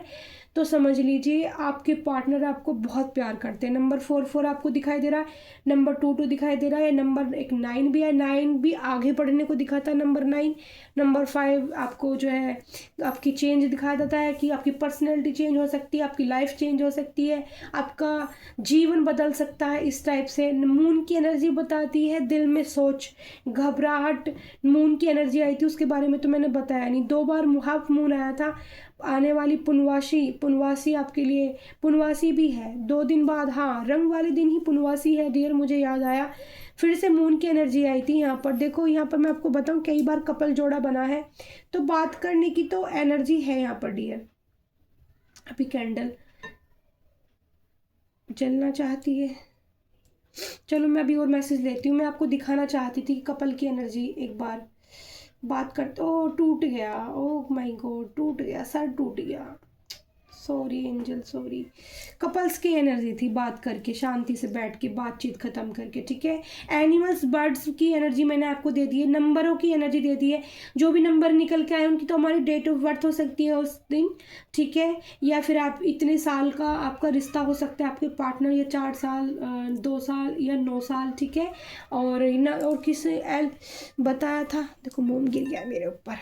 तो समझ लीजिए आपके पार्टनर आपको बहुत प्यार करते हैं। नंबर 4 आपको दिखाई दे रहा है, नंबर 2 दिखाई दे रहा है, नंबर 9 भी है, 9 भी आगे बढ़ने को दिखाता है। नंबर 5 आपको जो है आपकी चेंज दिखाया जाता है कि आपकी पर्सनैलिटी चेंज हो सकती है, आपकी लाइफ चेंज हो सकती है, आपका जीवन बदल सकता है। इस टाइप से मून की एनर्जी बताती है दिल में सोच, घबराहट। मून की एनर्जी आई थी, उसके बारे में तो मैंने बताया नहीं। 2 बार हाफ मून आया था। आने वाली पुनवासी आपके लिए, पुनवासी भी है 2 दिन बाद, हाँ रंग वाले दिन ही पुनवासी है डियर, मुझे याद आया। फिर से मून की एनर्जी आई थी यहाँ पर। देखो यहाँ पर मैं आपको बताऊँ, कई बार कपल जोड़ा बना है, तो बात करने की तो एनर्जी है यहाँ पर डियर। अभी कैंडल जलना चाहती है, चलो मैं अभी और मैसेज लेती हूँ। मैं आपको दिखाना चाहती थी कि कपल की एनर्जी एक बार बात करते। ओ टूट गया, ओ माय गॉड, टूट गया, सर टूट गया, सॉरी एंजल, सॉरी। कपल्स की एनर्जी थी, बात करके शांति से बैठ के बातचीत ख़त्म करके, ठीक है। एनिमल्स, बर्ड्स की एनर्जी मैंने आपको दे दी है, नंबरों की एनर्जी दे दी है। जो भी नंबर निकल के आए उनकी तो हमारी डेट ऑफ बर्थ हो सकती है उस दिन, ठीक है। या फिर आप इतने साल का आपका रिश्ता हो सकता है आपके पार्टनर, या 4 साल, 2 साल या 9 साल, ठीक है। और न और किसी बताया था, देखो मोम गिर गया मेरे ऊपर।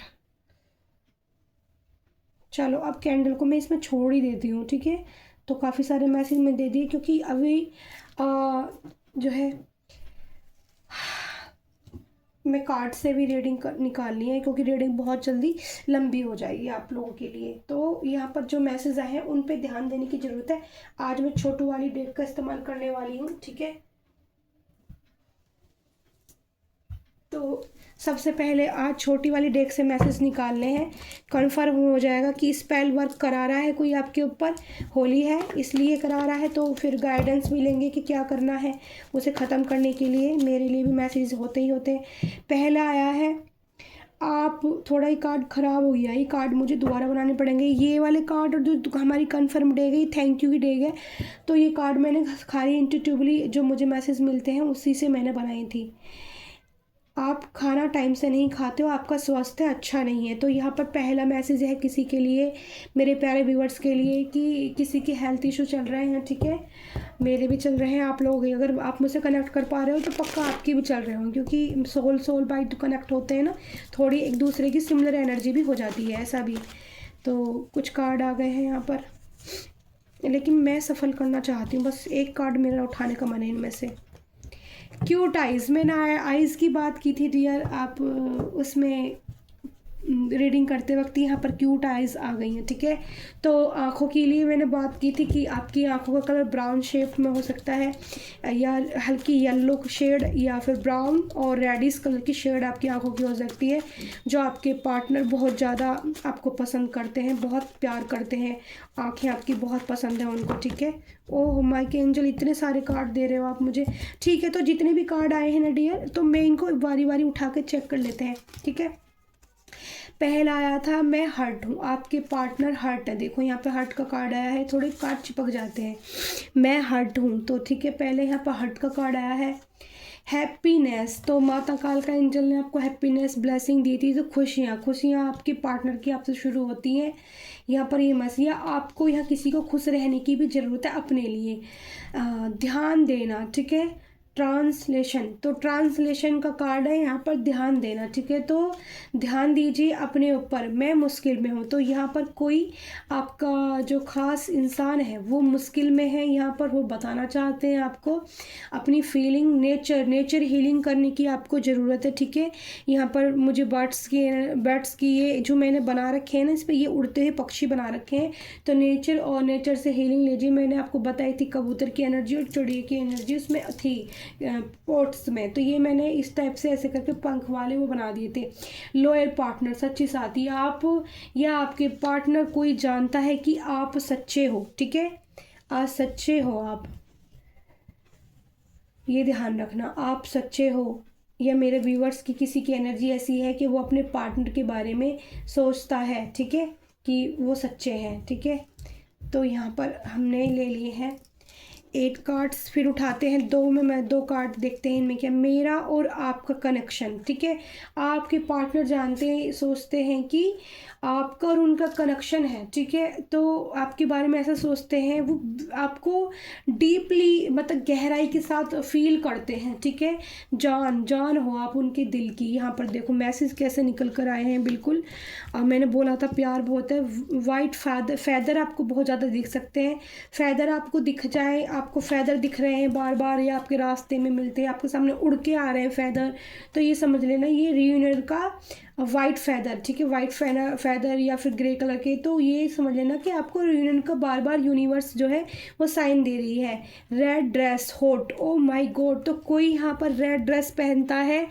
चलो अब कैंडल को मैं इसमें छोड़ ही देती हूँ, ठीक है। तो काफ़ी सारे मैसेज मैं दे दिए, क्योंकि अभी जो है मैं कार्ड से भी रीडिंग निकालनी है, क्योंकि रीडिंग बहुत जल्दी लंबी हो जाएगी आप लोगों के लिए। तो यहाँ पर जो मैसेज आए हैं उन पे ध्यान देने की ज़रूरत है। आज मैं छोटू वाली डेक का इस्तेमाल करने वाली हूँ, ठीक है। तो सबसे पहले आज छोटी वाली डेक से मैसेज निकालने हैं। कन्फर्म हो जाएगा कि स्पेल वर्क करा रहा है कोई आपके ऊपर, होली है इसलिए करा रहा है, तो फिर गाइडेंस मिलेंगे कि क्या करना है उसे ख़त्म करने के लिए। मेरे लिए भी मैसेज होते ही होते हैं। पहला आया है, आप थोड़ा ही कार्ड ख़राब हो गया, ये कार्ड मुझे दोबारा बनाने पड़ेंगे। ये वाले कार्ड और जो हमारी कन्फर्म डेग है, थैंक यू की डेग है, तो ये कार्ड मैंने खाली इंट्यूटिवली जो मुझे मैसेज मिलते हैं उसी से मैंने बनाई थी। आप खाना टाइम से नहीं खाते हो, आपका स्वास्थ्य अच्छा नहीं है। तो यहाँ पर पहला मैसेज है किसी के लिए, मेरे प्यारे व्यूअर्स के लिए, कि किसी के हेल्थ इशू चल रहे हैं, ठीक है। मेरे भी चल रहे हैं, आप लोग अगर आप मुझसे कनेक्ट कर पा रहे हो तो पक्का आपकी भी चल रहे हो, क्योंकि सोल बाई कनेक्ट होते हैं ना, थोड़ी एक दूसरे की सिमिलर एनर्जी भी हो जाती है, ऐसा भी। तो कुछ कार्ड आ गए हैं यहाँ पर, लेकिन मैं सफल करना चाहती हूँ, बस एक कार्ड मेरा उठाने का मन है इनमें से। क्यूट आइज़, मैंने आइज़ की बात की थी डियर, आप उसमें रीडिंग करते वक्त यहाँ पर क्यूट आइज़ आ गई हैं, ठीक है। तो आँखों के लिए मैंने बात की थी कि आपकी आँखों का कलर ब्राउन शेप में हो सकता है, या हल्की येलो शेड, या फिर ब्राउन और रेडिश कलर की शेड आपकी आँखों की हो सकती है। जो आपके पार्टनर बहुत ज़्यादा आपको पसंद करते हैं, बहुत प्यार करते हैं, आँखें आपकी बहुत पसंद है उनको, ठीक है। ओह माय एंजल, इतने सारे कार्ड दे रहे हो आप मुझे, ठीक है। तो जितने भी कार्ड आए हैं ना डियर, तो मैं इनको बारी बारी उठा के चेक कर लेते हैं, ठीक है। पहला आया था, मैं हर्ट हूँ, आपके पार्टनर हर्ट है। देखो यहाँ पे हर्ट का कार्ड आया है, थोड़े कार्ड चिपक जाते हैं। मैं हर्ट हूँ, तो ठीक है। पहले यहाँ पर हर्ट का कार्ड आया है। हैप्पीनेस, तो माता काल का एंजल ने आपको हैप्पीनेस ब्लेसिंग दी थी। तो खुशियाँ आपके पार्टनर की आपसे शुरू होती हैं। यहाँ पर ये मसीहा, आपको यहाँ किसी को खुश रहने की भी ज़रूरत है अपने लिए। ध्यान देना, ठीक है। ट्रांसलेशन, तो ट्रांसलेशन का कार्ड है, यहाँ पर ध्यान देना, ठीक है। तो ध्यान दीजिए अपने ऊपर, मैं मुश्किल में हूँ। तो यहाँ पर कोई आपका जो ख़ास इंसान है वो मुश्किल में है, यहाँ पर वो बताना चाहते हैं आपको अपनी फीलिंग। नेचर हीलिंग करने की आपको ज़रूरत है, ठीक है। यहाँ पर मुझे बर्ड्स की ये जो मैंने बना रखे हैं ना, इस पर ये उड़ते हुए पक्षी बना रखे हैं। तो नेचर से हीलिंग लीजिए। मैंने आपको बताई थी कबूतर की एनर्जी और चिड़िया की एनर्जी उसमें थी पोर्ट्स में, तो ये मैंने इस टाइप से ऐसे करके पंख वाले वो बना दिए थे। लॉयल पार्टनर, सच्ची साथी, आप या आपके पार्टनर कोई जानता है कि आप सच्चे हो, ठीक है। आज सच्चे हो आप, ये ध्यान रखना, आप सच्चे हो। या मेरे व्यूअर्स की किसी की एनर्जी ऐसी है कि वो अपने पार्टनर के बारे में सोचता है, ठीक है, कि वो सच्चे हैं, ठीक है। तो यहाँ पर हमने ले लिए हैं 8 कार्ड्स, फिर उठाते हैं मैं 2 कार्ड देखते हैं इनमें क्या, मेरा और आपका कनेक्शन, ठीक है। आपके पार्टनर जानते हैं, सोचते हैं कि आपका और उनका कनेक्शन है, ठीक है। तो आपके बारे में ऐसा सोचते हैं, वो आपको डीपली मतलब गहराई के साथ फील करते हैं, ठीक है। जान हो आप उनके दिल की। यहाँ पर देखो मैसेज कैसे निकल कर आए हैं, बिल्कुल मैंने बोला था प्यार बहुत है। वाइट फैदर आपको बहुत ज़्यादा दिख सकते हैं। फैदर आपको दिख जाए, आपको फैदर दिख रहे हैं बार बार, या आपके रास्ते में मिलते हैं, आपके सामने उड़ के आ रहे हैं फैदर, तो ये समझ लेना ये रियूनियन का वाइट फैदर, ठीक है। वाइट फैदर या फिर ग्रे कलर के, तो ये समझ लेना कि आपको रियूनियन का बार बार यूनिवर्स जो है वो साइन दे रही है। Red dress hot, oh my God, तो कोई यहाँ पर रेड ड्रेस पहनता है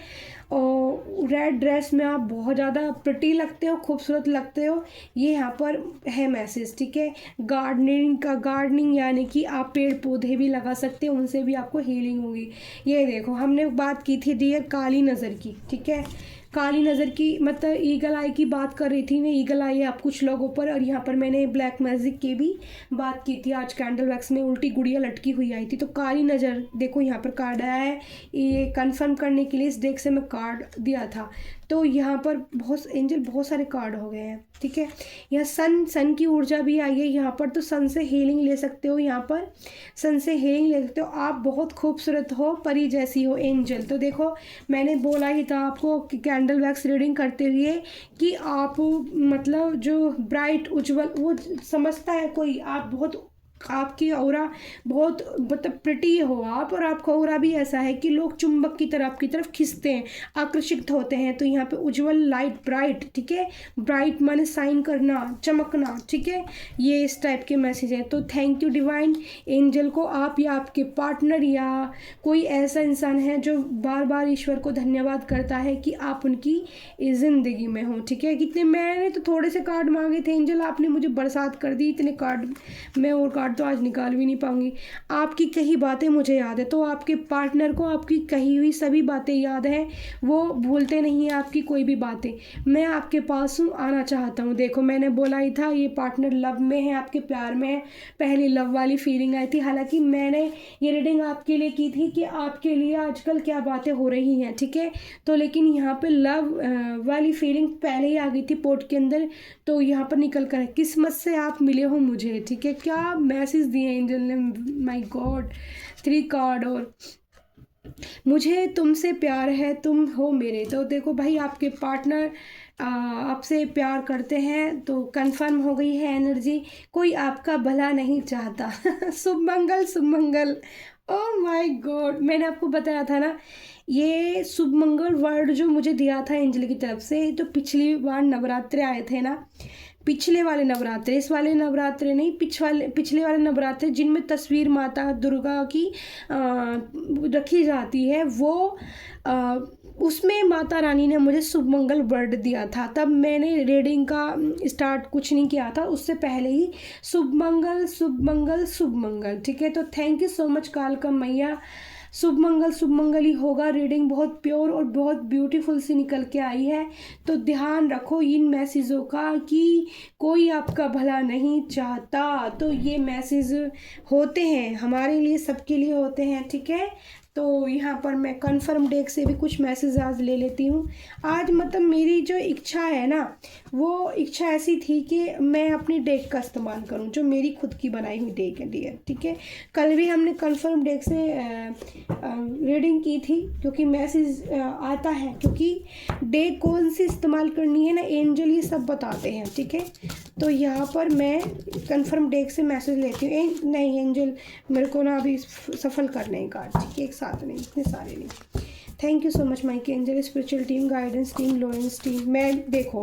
और रेड ड्रेस में आप बहुत ज़्यादा प्रिटी लगते हो, खूबसूरत लगते हो, ये यहाँ पर है मैसेज, ठीक है। गार्डनिंग यानी कि आप पेड़ पौधे भी लगा सकते हो, उनसे भी आपको हीलिंग होगी। ये देखो हमने बात की थी डियर काली नज़र की, ठीक है। काली नज़र की मतलब ईगल आई की बात कर रही थी मैं, ईगल आई है आप कुछ लोगों पर, और यहाँ पर मैंने ब्लैक मैजिक की भी बात की थी। आज कैंडल वैक्स में उल्टी गुड़िया लटकी हुई आई थी, तो काली नज़र देखो यहाँ पर कार्ड आया है। ये कंफर्म करने के लिए इस डेक से मैं कार्ड दिया था, तो यहाँ पर बहुत एंजल बहुत सारे कार्ड हो गए हैं, ठीक है। यहाँ सन की ऊर्जा भी आई है यहाँ पर, तो सन से हीलिंग ले सकते हो, यहाँ पर सन से हीलिंग ले सकते हो। आप बहुत खूबसूरत हो, परी जैसी हो एंजल। तो देखो मैंने बोला ही था आपको कि कैंडल वैक्स रीडिंग करते हुए कि आप मतलब जो ब्राइट उज्जवल वो समझता है कोई, आप बहुत आपकी ऑरा बहुत मतलब प्रिटी हो आप, और आपका ऑरा भी ऐसा है कि लोग चुंबक की तरह आपकी तरफ खिंचते हैं, आकर्षित होते हैं। तो यहाँ पे उज्जवल लाइट ब्राइट, ठीक है, ब्राइट माने साइन करना, चमकना, ठीक है, ये इस टाइप के मैसेज हैं। तो थैंक यू डिवाइन एंजल को, आप या आपके पार्टनर या कोई ऐसा इंसान है जो बार बार ईश्वर को धन्यवाद करता है कि आप उनकी ज़िंदगी में हो, ठीक है। कितने मैंने तो थोड़े से कार्ड मांगे थे एंजल, आपने मुझे बरसात कर दी इतने कार्ड, मैं और कार्ड तो आज निकाल भी नहीं पाऊंगी। आपकी कही बातें मुझे याद है, तो आपके पार्टनर को आपकी कही हुई सभी बातें याद हैं, वो भूलते नहीं हैं आपकी कोई भी बातें। मैं आपके पास हूँ, आना चाहता हूँ। देखो मैंने बोला ही था ये पार्टनर लव में है, आपके प्यार में है, पहली लव वाली फीलिंग आई थी। हालांकि मैंने ये रीडिंग आपके लिए की थी कि आपके लिए आजकल क्या बातें हो रही हैं, ठीक है। तो लेकिन यहाँ पे लव वाली फीलिंग पहले ही आ गई थी पोर्ट के अंदर, तो यहाँ पर निकल कर किस्मत से आप मिले हो मुझे, ठीक है। क्या मैसेज दिए एंजल ने, माय गॉड, 3 कार्ड, और मुझे तुमसे प्यार है, तुम हो मेरे। तो देखो भाई आपके पार्टनर आपसे प्यार करते हैं, तो कंफर्म हो गई है एनर्जी, कोई आपका भला नहीं चाहता। शुभ मंगल, शुभ मंगल। ओह माय गॉड, मैंने आपको बताया था ना ये शुभ मंगल वर्ड जो मुझे दिया था एंजल की तरफ से, तो पिछली बार नवरात्रे आए थे ना, पिछले वाले नवरात्रे, इस वाले नवरात्रे नहीं, पिछले वाले नवरात्रे जिनमें तस्वीर माता दुर्गा की रखी जाती है, वो उसमें माता रानी ने मुझे शुभ मंगल वर्ड दिया था। तब मैंने रीडिंग का स्टार्ट कुछ नहीं किया था, उससे पहले ही शुभ मंगल, शुभ मंगल, शुभ मंगल, ठीक है। तो थैंक यू सो मच कालका मैया, शुभ मंगल ही होगा। रीडिंग बहुत प्योर और बहुत ब्यूटीफुल सी निकल के आई है। तो ध्यान रखो इन मैसेजों का कि कोई आपका भला नहीं चाहता। तो ये मैसेज होते हैं हमारे लिए, सबके लिए होते हैं, ठीक है। तो यहाँ पर मैं कन्फर्म डेक से भी कुछ मैसेज आज ले लेती हूँ। आज मतलब मेरी जो इच्छा है ना, वो इच्छा ऐसी थी कि मैं अपनी डेक का इस्तेमाल करूँ, जो मेरी खुद की बनाई हुई डेक है डियर, ठीक है। कल भी हमने कन्फर्म डेक से रीडिंग की थी, क्योंकि मैसेज आता है, क्योंकि डेक कौन सी इस्तेमाल करनी है ना एंजल ये सब बताते हैं, ठीक है। तो यहाँ पर मैं कन्फर्म डेक से मैसेज लेती हूँ। नहीं एंजल मेरे को ना अभी सफल करने हैं कार्ड, ठीक है, एक साथ नहीं, इतने सारे नहीं। Thank you so much Mike angel, spiritual team, guidance team, Lawrence team. मैं देखो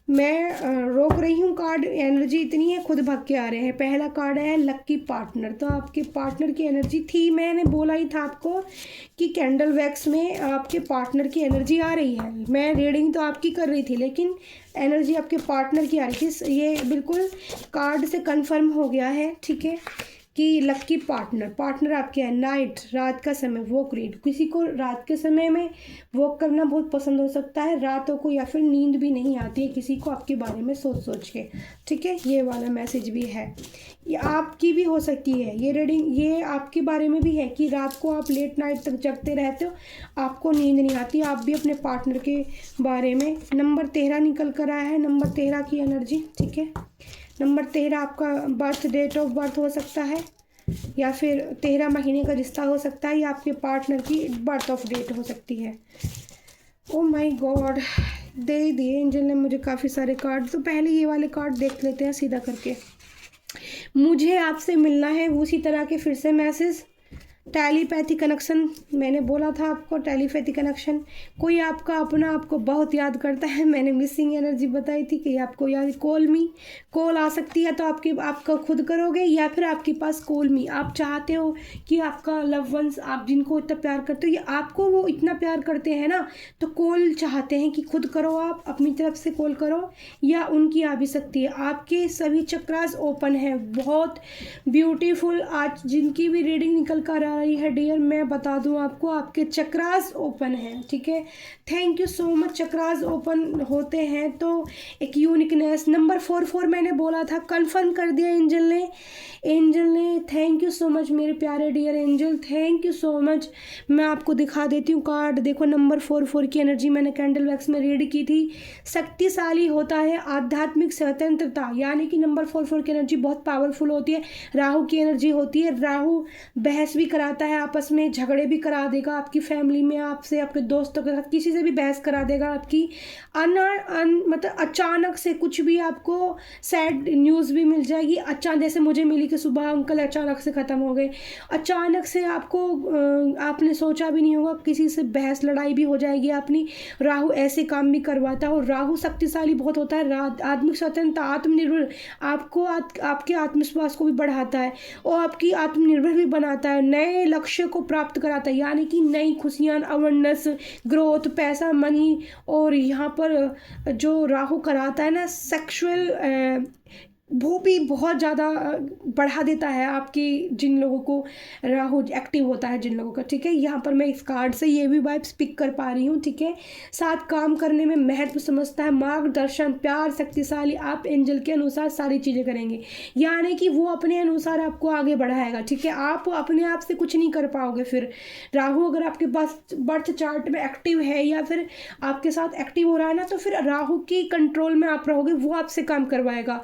मैं रोक रही हूँ कार्ड, एनर्जी इतनी है खुद भाग के आ रहे हैं। पहला कार्ड है लक्की पार्टनर, तो आपके पार्टनर की एनर्जी थी, मैंने बोला ही था आपको कि कैंडल वैक्स में आपके पार्टनर की एनर्जी आ रही है। मैं रीडिंग तो आपकी कर रही थी, लेकिन एनर्जी आपके पार्टनर की आ रही थी। ये बिल्कुल कार्ड से कंफर्म हो गया है, ठीक है, कि लक्की पार्टनर आपके है। नाइट, रात का समय, वॉक रीड, किसी को रात के समय में वॉक करना बहुत पसंद हो सकता है रातों को, या फिर नींद भी नहीं आती है किसी को आपके बारे में सोच के, ठीक है। ये वाला मैसेज भी है, ये आपकी भी हो सकती है ये रीडिंग, ये आपके बारे में भी है कि रात को आप लेट नाइट तक जगते रहते हो, आपको नींद नहीं आती, आप भी अपने पार्टनर के बारे में। नंबर 13 निकल कर आया है, नंबर 13 की एनर्जी, ठीक है। नंबर 13 आपका बर्थ, डेट ऑफ बर्थ हो सकता है, या फिर 13 महीने का रिश्ता हो सकता है, या आपके पार्टनर की बर्थ ऑफ डेट हो सकती है। ओ माय गॉड, दे दिए एंजल ने मुझे काफ़ी सारे कार्ड। तो पहले ये वाले कार्ड देख लेते हैं सीधा करके। मुझे आपसे मिलना है उसी तरह के फिर से मैसेज, टेलीपैथी कनेक्शन, मैंने बोला था आपको टेलीपैथी कनेक्शन। कोई आपका अपना आपको बहुत याद करता है, मैंने मिसिंग एनर्जी बताई थी कि आपको याद, कॉल आ सकती है, तो आपका खुद करोगे, या फिर आपके पास कॉल मी, आप चाहते हो कि आपका लव वंस, आप जिनको इतना प्यार करते हो या आपको वो इतना प्यार करते हैं ना, तो कॉल चाहते हैं कि खुद करो, आप अपनी तरफ से कॉल करो, या उनकी आ भी सकती है। आपके सभी चक्रास ओपन है, बहुत ब्यूटीफुल। आज जिनकी भी रीडिंग निकल कर आ रही है डियर, मैं बता दूं आपको, आपके चक्रास ओपन हैं, ठीक है। Thank you so much. Chakras open होते हैं तो एक यूनिकनेस, नंबर 44 मैंने बोला था, कंफर्म कर दिया एंजल ने। एंजल ने थैंक यू सो मच मेरे प्यारे dear angel, thank you so much. मैं आपको दिखा देती हूँ कार्ड, देखो नंबर 44 की एनर्जी मैंने कैंडल वैक्स में रीड की थी। शक्तिशाली होता है, आध्यात्मिक स्वतंत्रता, यानी कि नंबर 44 की एनर्जी बहुत पावरफुल होती है। राहु की एनर्जी होती है, राहु बहस भी कराता है, आपस में झगड़े भी करा देगा, आपकी फैमिली में आपसे, आपके दोस्तों के साथ, किसी से भी बहस करा देगा आपकी। मतलब अचानक से कुछ भी आपको सैड न्यूज़ भी मिल जाएगी, अचानक जैसे मुझे मिली कि सुबह अंकल अचानक से ख़त्म हो गए, अचानक से आपको आपने सोचा भी नहीं होगा, किसी से बहस लड़ाई भी हो जाएगी अपनी। राहु ऐसे काम भी करवाता है, और राहु शक्तिशाली बहुत होता है, आत्मिक स्वतंत्रता, आत्मनिर्भर, आपको आपके आत्मविश्वास को भी बढ़ाता है और आपकी आत्मनिर्भर भी बनाता है, नए लक्ष्य को प्राप्त कराता है, यानी कि नई खुशियाँ, अवेयरनेस, ग्रोथ, पैसा, मनी। और यहाँ पर जो राहु कराता है ना, सेक्सुअल, वो भी बहुत ज़्यादा बढ़ा देता है आपकी, जिन लोगों को राहु एक्टिव होता है, जिन लोगों का, ठीक है। यहाँ पर मैं इस कार्ड से ये भी वाइब्स पिक कर पा रही हूँ, ठीक है। साथ काम करने में महत्व समझता है, मार्गदर्शन, प्यार, शक्तिशाली, आप एंजल के अनुसार सारी चीज़ें करेंगे, यानी कि वो अपने अनुसार आपको आगे बढ़ाएगा, ठीक है। आप अपने आप से कुछ नहीं कर पाओगे फिर। राहु अगर आपके पास बर्थ चार्ट में एक्टिव है या फिर आपके साथ एक्टिव हो रहा है ना, तो फिर राहु की कंट्रोल में आप रहोगे, वो आपसे काम करवाएगा।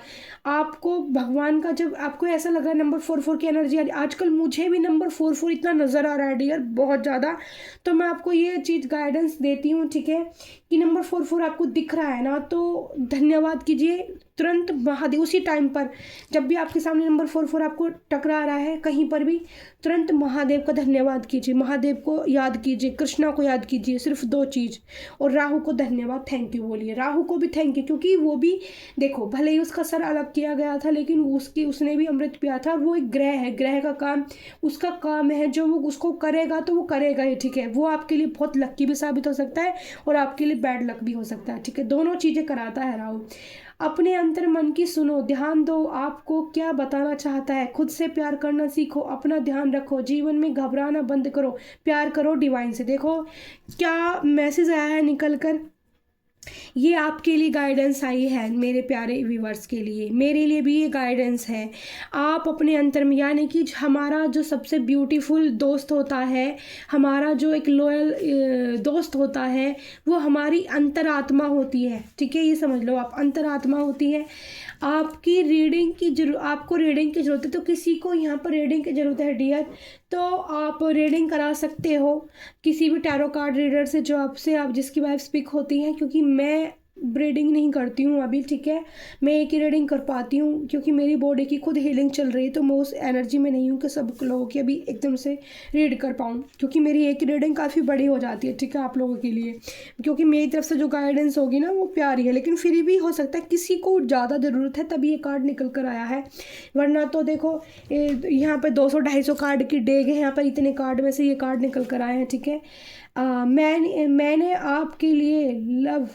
आपको भगवान का, जब आपको ऐसा लगा नंबर 44 की एनर्जी, आजकल मुझे भी नंबर 44 इतना नज़र आ रहा है डियर, बहुत ज़्यादा, तो मैं आपको ये चीज़ गाइडेंस देती हूँ, ठीक है, कि नंबर 44 आपको दिख रहा है ना, तो धन्यवाद कीजिए तुरंत महादेव। उसी टाइम पर जब भी आपके सामने नंबर 44 आपको टकरा रहा है कहीं पर भी, तुरंत महादेव का धन्यवाद कीजिए, महादेव को याद कीजिए, कृष्णा को याद कीजिए, सिर्फ 2 चीज़। और राहु को धन्यवाद, थैंक यू बोलिए, राहु को भी थैंक यू, क्योंकि वो भी देखो, भले ही उसका सर अलग किया गया था, लेकिन उसने भी अमृत पिया था, और वो एक ग्रह है, ग्रह का काम, उसका काम है, जो वो उसको करेगा तो वो करेगा ही, ठीक है। वो आपके लिए बहुत लक्की भी साबित हो सकता है और आपके लिए बैड लक भी हो सकता है, ठीक है। दोनों चीज़ें कराता है राहु। अपने अंतर मन की सुनो, ध्यान दो, आपको क्या बताना चाहता है, खुद से प्यार करना सीखो, अपना ध्यान रखो, जीवन में घबराना बंद करो, प्यार करो डिवाइन से। देखो क्या मैसेज आया है निकल कर, ये आपके लिए गाइडेंस आई है मेरे प्यारे व्यूवर्स के लिए, मेरे लिए भी ये गाइडेंस है। आप अपने अंतर में, यानी कि हमारा जो सबसे ब्यूटीफुल दोस्त होता है, हमारा जो एक लॉयल दोस्त होता है, वो हमारी अंतरात्मा होती है, ठीक है। ये समझ लो आप, अंतरात्मा होती है। आपकी रीडिंग की आपको रीडिंग की ज़रूरत है, तो किसी को यहाँ पर रीडिंग की ज़रूरत है डियर, तो आप रीडिंग करा सकते हो किसी भी टैरो कार्ड रीडर से, जो आपसे जिसकी वाइब्स पिक होती हैं, क्योंकि मैं रीडिंग नहीं करती हूँ अभी, ठीक है। मैं एक ही रीडिंग कर पाती हूँ, क्योंकि मेरी बॉडी की खुद हीलिंग चल रही है, तो मैं उस एनर्जी में नहीं हूँ कि सब लोगों की अभी एकदम से रीड कर पाऊँ, क्योंकि मेरी एक ही रीडिंग काफ़ी बड़ी हो जाती है, ठीक है, आप लोगों के लिए, क्योंकि मेरी तरफ से जो गाइडेंस होगी ना वो प्यारी है, लेकिन फिर भी हो सकता है किसी को ज़्यादा ज़रूरत है तभी ये कार्ड निकल कर आया है, वरना तो देखो यहाँ पर 200-250 कार्ड की डेग है, यहाँ पर इतने कार्ड में से ये कार्ड निकल कर आए हैं, ठीक है। मैंने आपके लिए लव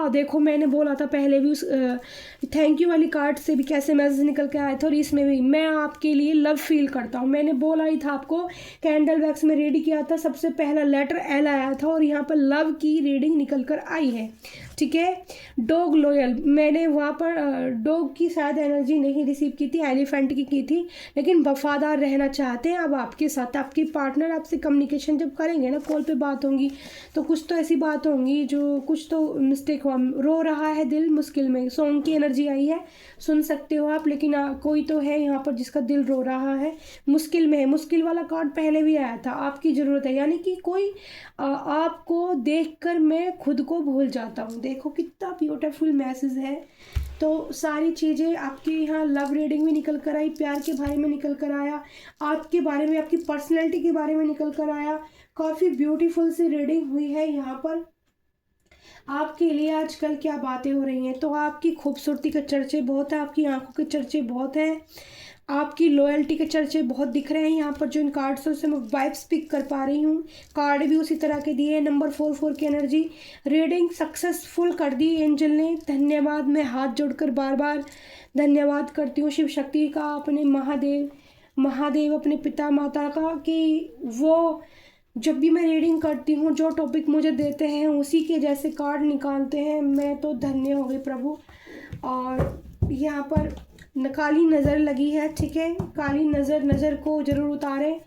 देखो मैंने बोला था पहले भी, उस थैंक यू वाली कार्ड से भी कैसे मैसेज निकल के आए थे, और इसमें भी मैं आपके लिए लव फील करता हूँ। मैंने बोला ही था आपको, कैंडल वैक्स में रीड किया था, सबसे पहला लेटर एल आया था, और यहाँ पर लव की रीडिंग निकल कर आई है, ठीक है। डॉग लॉयल, मैंने वहाँ पर डॉग की शायद एनर्जी नहीं रिसीव की थी, एलिफेंट की थी, लेकिन वफादार रहना चाहते हैं अब आपके साथ। आपकी पार्टनर आपसे कम्युनिकेशन जब करेंगे ना, कॉल पे बात होंगी, तो कुछ तो ऐसी बात होंगी जो कुछ तो मिस्टेक हुआ, रो रहा है दिल मुश्किल में, सॉन्ग की एनर्जी आई है, सुन सकते हो आप, लेकिन कोई तो है यहाँ पर जिसका दिल रो रहा है, मुश्किल में है। मुश्किल वाला कार्ड पहले भी आया था, आपकी ज़रूरत है, यानी कि कोई आपको देखकर मैं खुद को भूल जाता हूँ। देखो कितना ब्यूटीफुल मैसेज है। तो सारी चीज़ें आपके यहाँ लव रीडिंग में निकल कर आई, प्यार के बारे में निकल कर आया, आपके बारे में, आपकी पर्सनैलिटी के बारे में निकल कर आया, काफ़ी ब्यूटीफुल सी रीडिंग हुई है यहाँ पर। आपके लिए आजकल क्या बातें हो रही हैं, तो आपकी खूबसूरती के चर्चे बहुत है, आपकी आंखों के चर्चे बहुत हैं, आपकी लॉयल्टी के चर्चे बहुत दिख रहे हैं यहाँ पर, जो इन कार्ड्सों से मैं वाइब्स पिक कर पा रही हूँ। कार्ड भी उसी तरह के दिए, नंबर 44 की एनर्जी, रीडिंग सक्सेसफुल कर दी एंजल ने, धन्यवाद। मैं हाथ जोड़कर बार बार धन्यवाद करती हूँ शिव शक्ति का, अपने महादेव महादेव अपने पिता माता का कि वो जब भी मैं रीडिंग करती हूँ जो टॉपिक मुझे देते हैं उसी के जैसे कार्ड निकालते हैं। मैं तो धन्य हो गई प्रभु। और यहाँ पर काली नज़र लगी है, ठीक है। काली नज़र को ज़रूर उतारें।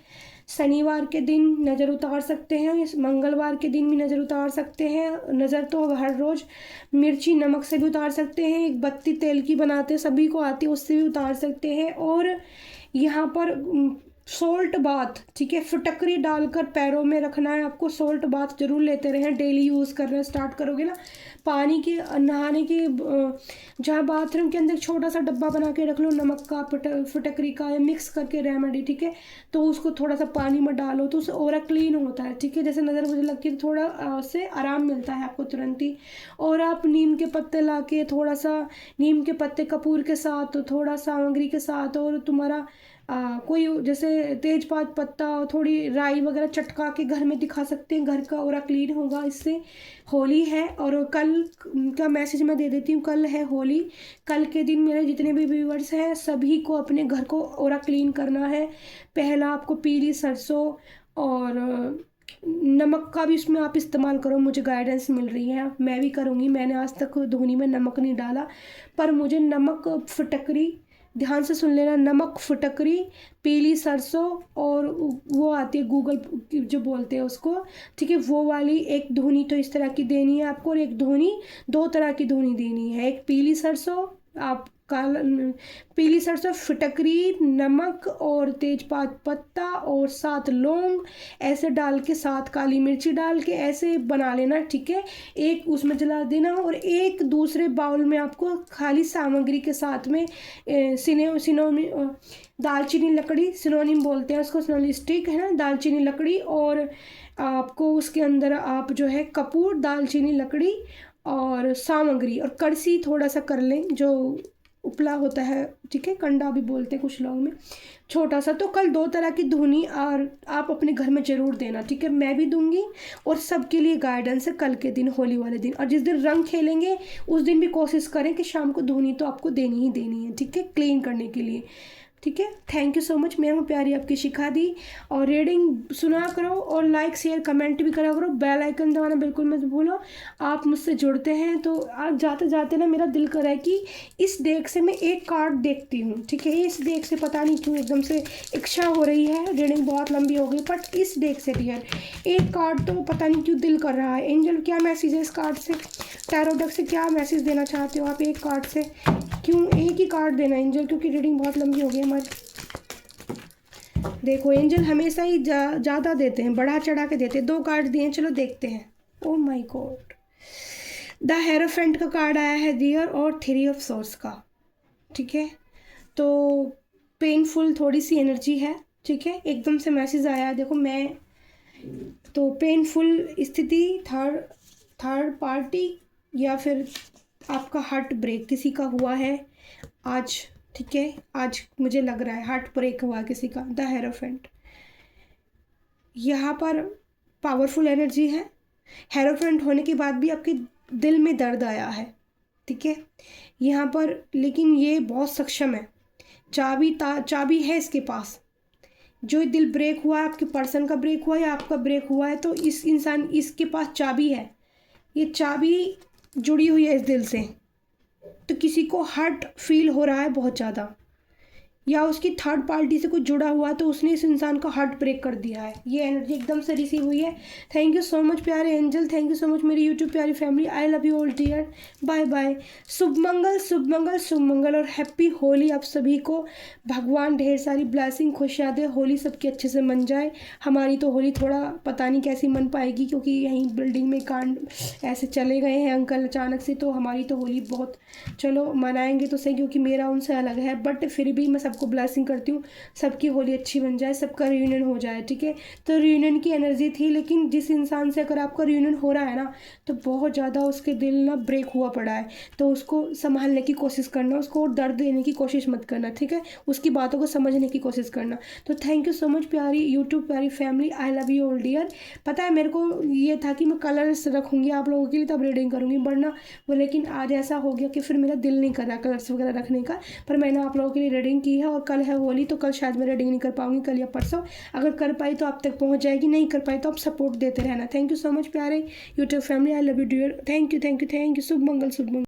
शनिवार के दिन नज़र उतार सकते हैं, इस मंगलवार के दिन भी नज़र उतार सकते हैं। नज़र तो हर रोज़ मिर्ची नमक से भी उतार सकते हैं, एक बत्ती तेल की बनाते हैं सभी को आती है उससे भी उतार सकते हैं। और यहाँ पर सोल्ट बाथ, ठीक है, फिटकरी डालकर पैरों में रखना है आपको। सोल्ट बाथ जरूर लेते रहें, डेली यूज़ करना स्टार्ट करोगे ना। पानी के नहाने के जहाँ बाथरूम के अंदर छोटा सा डब्बा बना के रख लो नमक का, फिटकरी का, या मिक्स करके रेमेडी, ठीक है। तो उसको थोड़ा सा पानी में डालो तो उससे ओरा क्लीन होता है, ठीक है। जैसे नज़र मुझे लगती है तो थोड़ा उससे आराम मिलता है आपको तुरंत ही। और आप नीम के पत्ते ला के थोड़ा सा नीम के पत्ते कपूर के साथ, थोड़ा सामग्री के साथ, और तुम्हारा कोई जैसे तेजपात पत्ता, थोड़ी राई वगैरह चटका के घर में दिखा सकते हैं, घर का ओरा क्लीन होगा इससे। होली है और कल का मैसेज मैं दे देती हूँ, कल है होली। कल के दिन मेरे जितने भी व्यूवर्स हैं सभी को अपने घर को ओरा क्लीन करना है। पहला आपको पीली सरसों और नमक का भी उसमें आप इस्तेमाल करो, मुझे गाइडेंस मिल रही है, मैं भी करूँगी। मैंने आज तक धुनी में नमक नहीं डाला, पर मुझे नमक फिटकरी, ध्यान से सुन लेना, नमक फिटकरी, पीली सरसों, और वो आती है गूगल जो बोलते हैं उसको, ठीक है, वो वाली एक धुनी तो इस तरह की देनी है आपको। और एक धुनी, दो तरह की धुनी देनी है, एक पीली सरसों, आप पीली सरसों, फिटकरी, नमक और तेजपात पत्ता और 7 लौंग ऐसे डाल के, 7 काली मिर्ची डाल के ऐसे बना लेना, ठीक है। एक उसमें जला देना और एक दूसरे बाउल में आपको खाली सामग्री के साथ में दालचीनी लकड़ी, सिनोनिम बोलते हैं उसको, सिनोनिम स्टिक है ना, दालचीनी लकड़ी, और आपको उसके अंदर आप जो है कपूर, दालचीनी लकड़ी और सामग्री, और कड़सी थोड़ा सा कर लें जो उपला होता है, ठीक है, कंडा भी बोलते हैं कुछ लोग में, छोटा सा। तो कल 2 तरह की धुनी और आप अपने घर में ज़रूर देना, ठीक है। मैं भी दूंगी और सबके लिए गाइडेंस है कल के दिन, होली वाले दिन। और जिस दिन रंग खेलेंगे उस दिन भी कोशिश करें कि शाम को धुनी तो आपको देनी ही देनी है, ठीक है, क्लीन करने के लिए, ठीक है। Thank you so much. मैं हूँ प्यारी आपकी शिखा दी। और रीडिंग सुना करो और लाइक शेयर कमेंट भी करा करो, बेल आइकन दबाना बिल्कुल मत भूलो। आप मुझसे जुड़ते हैं तो आज जाते जाते ना मेरा दिल कर रहा है कि इस डेक से मैं एक कार्ड देखती हूँ, ठीक है। इस डेक से पता नहीं क्यों एकदम से इच्छा हो रही है, रीडिंग बहुत लंबी हो गई, बट इस डेक से डियर एक कार्ड तो पता नहीं क्यों दिल कर रहा है। एंजल क्या मैसेज है इस कार्ड से, टैरो डेक से क्या मैसेज देना चाहते हो आप एक कार्ड से? क्यों एक ही कार्ड देना एंजल, क्योंकि रीडिंग बहुत लंबी हो गई हमारी। देखो एंजल हमेशा ही ज़्यादा देते हैं, बढ़ा चढ़ा के देते हैं। 2 कार्ड दिए, चलो देखते हैं। Oh my God, the hierophant का कार्ड आया है डियर, और 3 ऑफ सोर्स का, ठीक है। तो पेनफुल थोड़ी सी एनर्जी है, ठीक है, एकदम से मैसेज आया। देखो मैं तो पेनफुल स्थिति, थर्ड पार्टी, या फिर आपका हार्ट ब्रेक किसी का हुआ है आज, ठीक है। आज मुझे लग रहा है हार्ट ब्रेक हुआ किसी का, द हेरोफेंट। यहाँ पर पावरफुल एनर्जी है। हेरोफेंट होने के बाद भी आपके दिल में दर्द आया है, ठीक है यहाँ पर, लेकिन ये बहुत सक्षम है। चाबी है इसके पास। जो दिल ब्रेक हुआ है, आपके पर्सन का ब्रेक हुआ है या आपका ब्रेक हुआ है, तो इसके पास चाबी है। ये चाबी जुड़ी हुई है इस दिल से। तो किसी को हर्ट फील हो रहा है बहुत ज़्यादा, या उसकी थर्ड पार्टी से कुछ जुड़ा हुआ है तो उसने इस इंसान का हार्ट ब्रेक कर दिया है। ये एनर्जी एकदम से रिसीव हुई है। थैंक यू सो मच प्यारे angel, thank you so much मेरी यूट्यूब प्यारी family. I love you all dear, bye bye. शुभ मंगल शुभ मंगल शुभ मंगल, और हैप्पी होली आप सभी को। भगवान ढेर सारी ब्लेसिंग खुशियाँ दे, होली सबकी अच्छे से मन जाए। हमारी तो होली थोड़ा पता नहीं कैसी मन पाएगी, क्योंकि यहीं बिल्डिंग में कांड ऐसे चले गए हैं अंकल अचानक से, तो हमारी तो होली बहुत, चलो मनाएंगे तो सही, क्योंकि मेरा उनसे अलग है, बट फिर भी मैं सबको ब्लेसिंग करती हूँ, सबकी होली अच्छी बन जाए, सबका रियूनियन हो जाए, ठीक है। तो रियूनियन की एनर्जी थी, लेकिन जिस इंसान से अगर आपका रियूनियन हो रहा है ना, तो बहुत ज़्यादा उसके दिल ना ब्रेक हुआ पड़ा है, तो उसको संभालने की कोशिश करना, उसको दर्द देने की कोशिश मत करना, ठीक है, उसकी बातों को समझने की कोशिश करना। तो थैंक यू सो मच प्यारी यूट्यूब प्यारी family, I love you all dear. पता है मेरे को ये था कि मैं कलर्स रखूँगी आप लोगों के लिए, तब रीडिंग करूँगी, वरना वो, लेकिन आज ऐसा हो गया कि फिर मेरा दिल नहीं कर रहा कलर्स वगैरह रखने का, पर मैंने आप लोगों के लिए रीडिंग की है। और कल है होली, तो कल शायद मैं रीडिंग नहीं कर पाऊंगी, कल या परसों। अगर कर पाई तो आप तक पहुंच जाएगी, नहीं कर पाई तो आप सपोर्ट देते रहना। थैंक यू सो मच प्यारे YouTube family, I love you dear. Thank you, thank you, thank you. शुभ मंगल, शुभ मंगल।